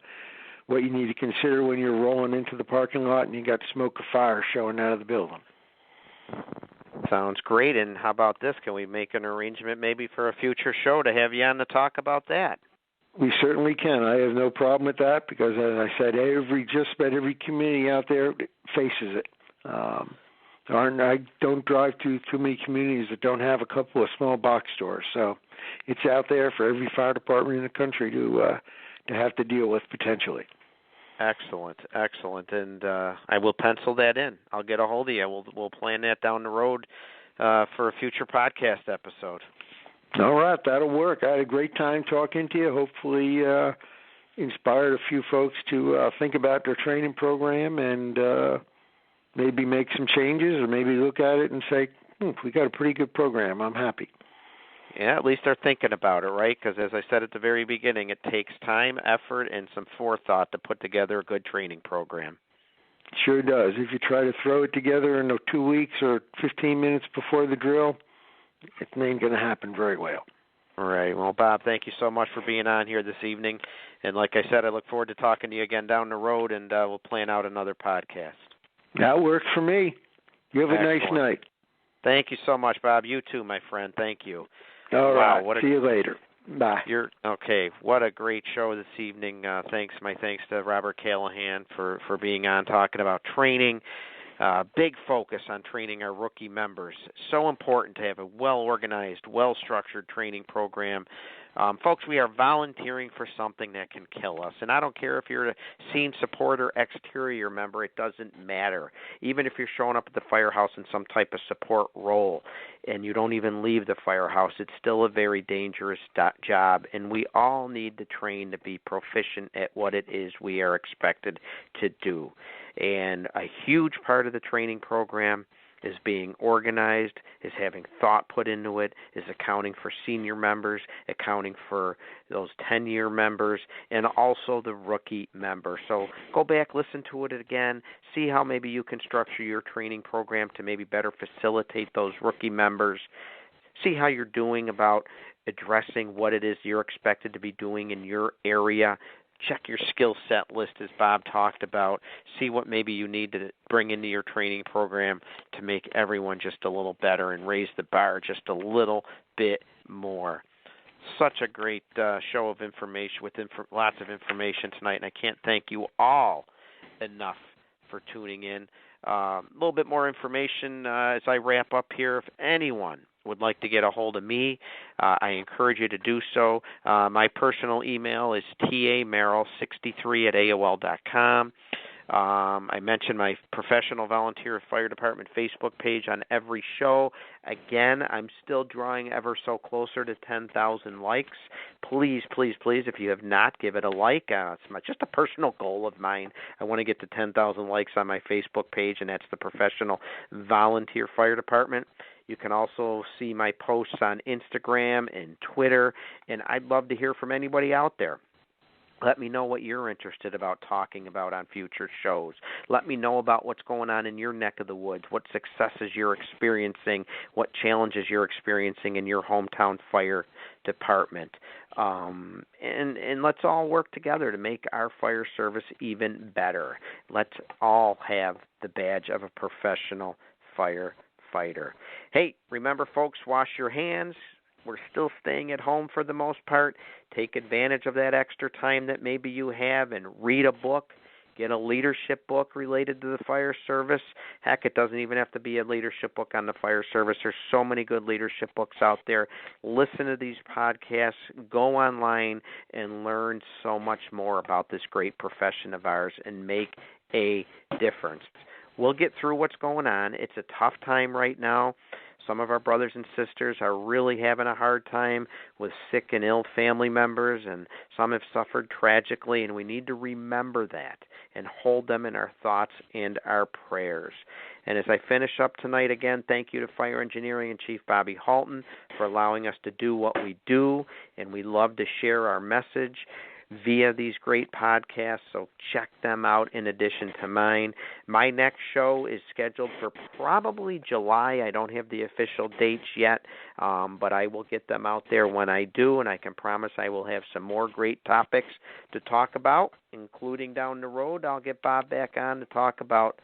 what you need to consider when you're rolling into the parking lot and you got smoke of fire showing out of the building. Sounds great. And how about this? Can we make an arrangement maybe for a future show to have you on to talk about that? We certainly can. I have no problem with that because, as I said, just about every community out there faces it. I don't drive to too many communities that don't have a couple of small box stores. So it's out there for every fire department in the country to have to deal with potentially. Excellent. And I will pencil that in. I'll get a hold of you. We'll plan that down the road for a future podcast episode. All right, that'll work. I had a great time talking to you. Hopefully inspired a few folks to think about their training program and maybe make some changes or maybe look at it and say, we got a pretty good program. I'm happy. Yeah, at least they're thinking about it, right? Because as I said at the very beginning, it takes time, effort, and some forethought to put together a good training program. Sure does. If you try to throw it together in 2 weeks or 15 minutes before the drill, it ain't going to happen very well. All right. Well, Bob, thank you so much for being on here this evening. And like I said, I look forward to talking to you again down the road, and we'll plan out another podcast. That works for me. You have a nice night. Thank you so much, Bob. You too, my friend. Thank you. All right. See you later. Bye. Okay. What a great show this evening. My thanks to Robert Callahan for being on, talking about training. Big focus on training our rookie members. So important to have a well-organized, well-structured training program. Folks, we are volunteering for something that can kill us. And I don't care if you're a scene support or exterior member. It doesn't matter. Even if you're showing up at the firehouse in some type of support role and you don't even leave the firehouse, it's still a very dangerous job. And we all need to train to be proficient at what it is we are expected to do. And a huge part of the training program is being organized, is having thought put into it, is accounting for senior members, accounting for those 10-year members, and also the rookie member. So go back, listen to it again, see how maybe you can structure your training program to maybe better facilitate those rookie members. See how you're doing about addressing what it is you're expected to be doing in your area. Check your skill set list, as Bob talked about. See what maybe you need to bring into your training program to make everyone just a little better and raise the bar just a little bit more. Such a great show of information with lots of information tonight, and I can't thank you all enough for tuning in. A little bit more information as I wrap up here. If anyone would like to get a hold of me, I encourage you to do so. My personal email is tamerrill63@AOL.com. I mentioned my professional volunteer fire department Facebook page on every show. Again, I'm still drawing ever so closer to 10,000 likes. Please, please, please, if you have not, give it a like. It's just a personal goal of mine. I want to get to 10,000 likes on my Facebook page, and that's the Professional Volunteer Fire Department. You can also see my posts on Instagram and Twitter, and I'd love to hear from anybody out there. Let me know what you're interested about talking about on future shows. Let me know about what's going on in your neck of the woods, what successes you're experiencing, what challenges you're experiencing in your hometown fire department. And let's all work together to make our fire service even better. Let's all have the badge of a professional firefighter. Hey, remember, folks, wash your hands. We're still staying at home for the most part. Take advantage of that extra time that maybe you have and read a book. Get a leadership book related to the fire service. Heck, it doesn't even have to be a leadership book on the fire service. There's so many good leadership books out there. Listen to these podcasts. Go online and learn so much more about this great profession of ours and make a difference. We'll get through what's going on. It's a tough time right now. Some of our brothers and sisters are really having a hard time with sick and ill family members, and some have suffered tragically, and we need to remember that and hold them in our thoughts and our prayers. And as I finish up tonight, again, thank you to Fire Engineering and Chief Bobby Halton for allowing us to do what we do, and we love to share our message via these great podcasts, so check them out in addition to mine. My next show is scheduled for probably July. I don't have the official dates yet, but I will get them out there when I do, and I can promise I will have some more great topics to talk about, including down the road. I'll get Bob back on to talk about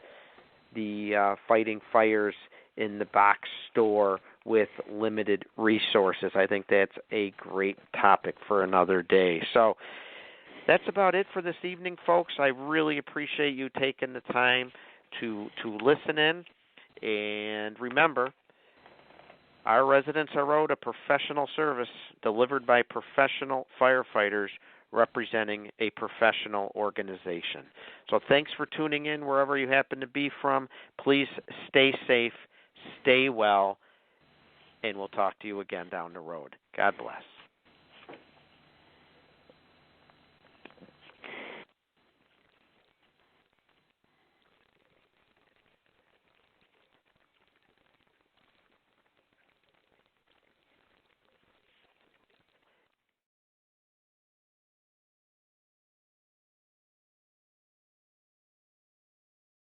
the fighting fires in the box store with limited resources. I think that's a great topic for another day. So that's about it for this evening, folks. I really appreciate you taking the time to listen in. And remember, our residents are owed a professional service delivered by professional firefighters representing a professional organization. So thanks for tuning in wherever you happen to be from. Please stay safe, stay well, and we'll talk to you again down the road. God bless.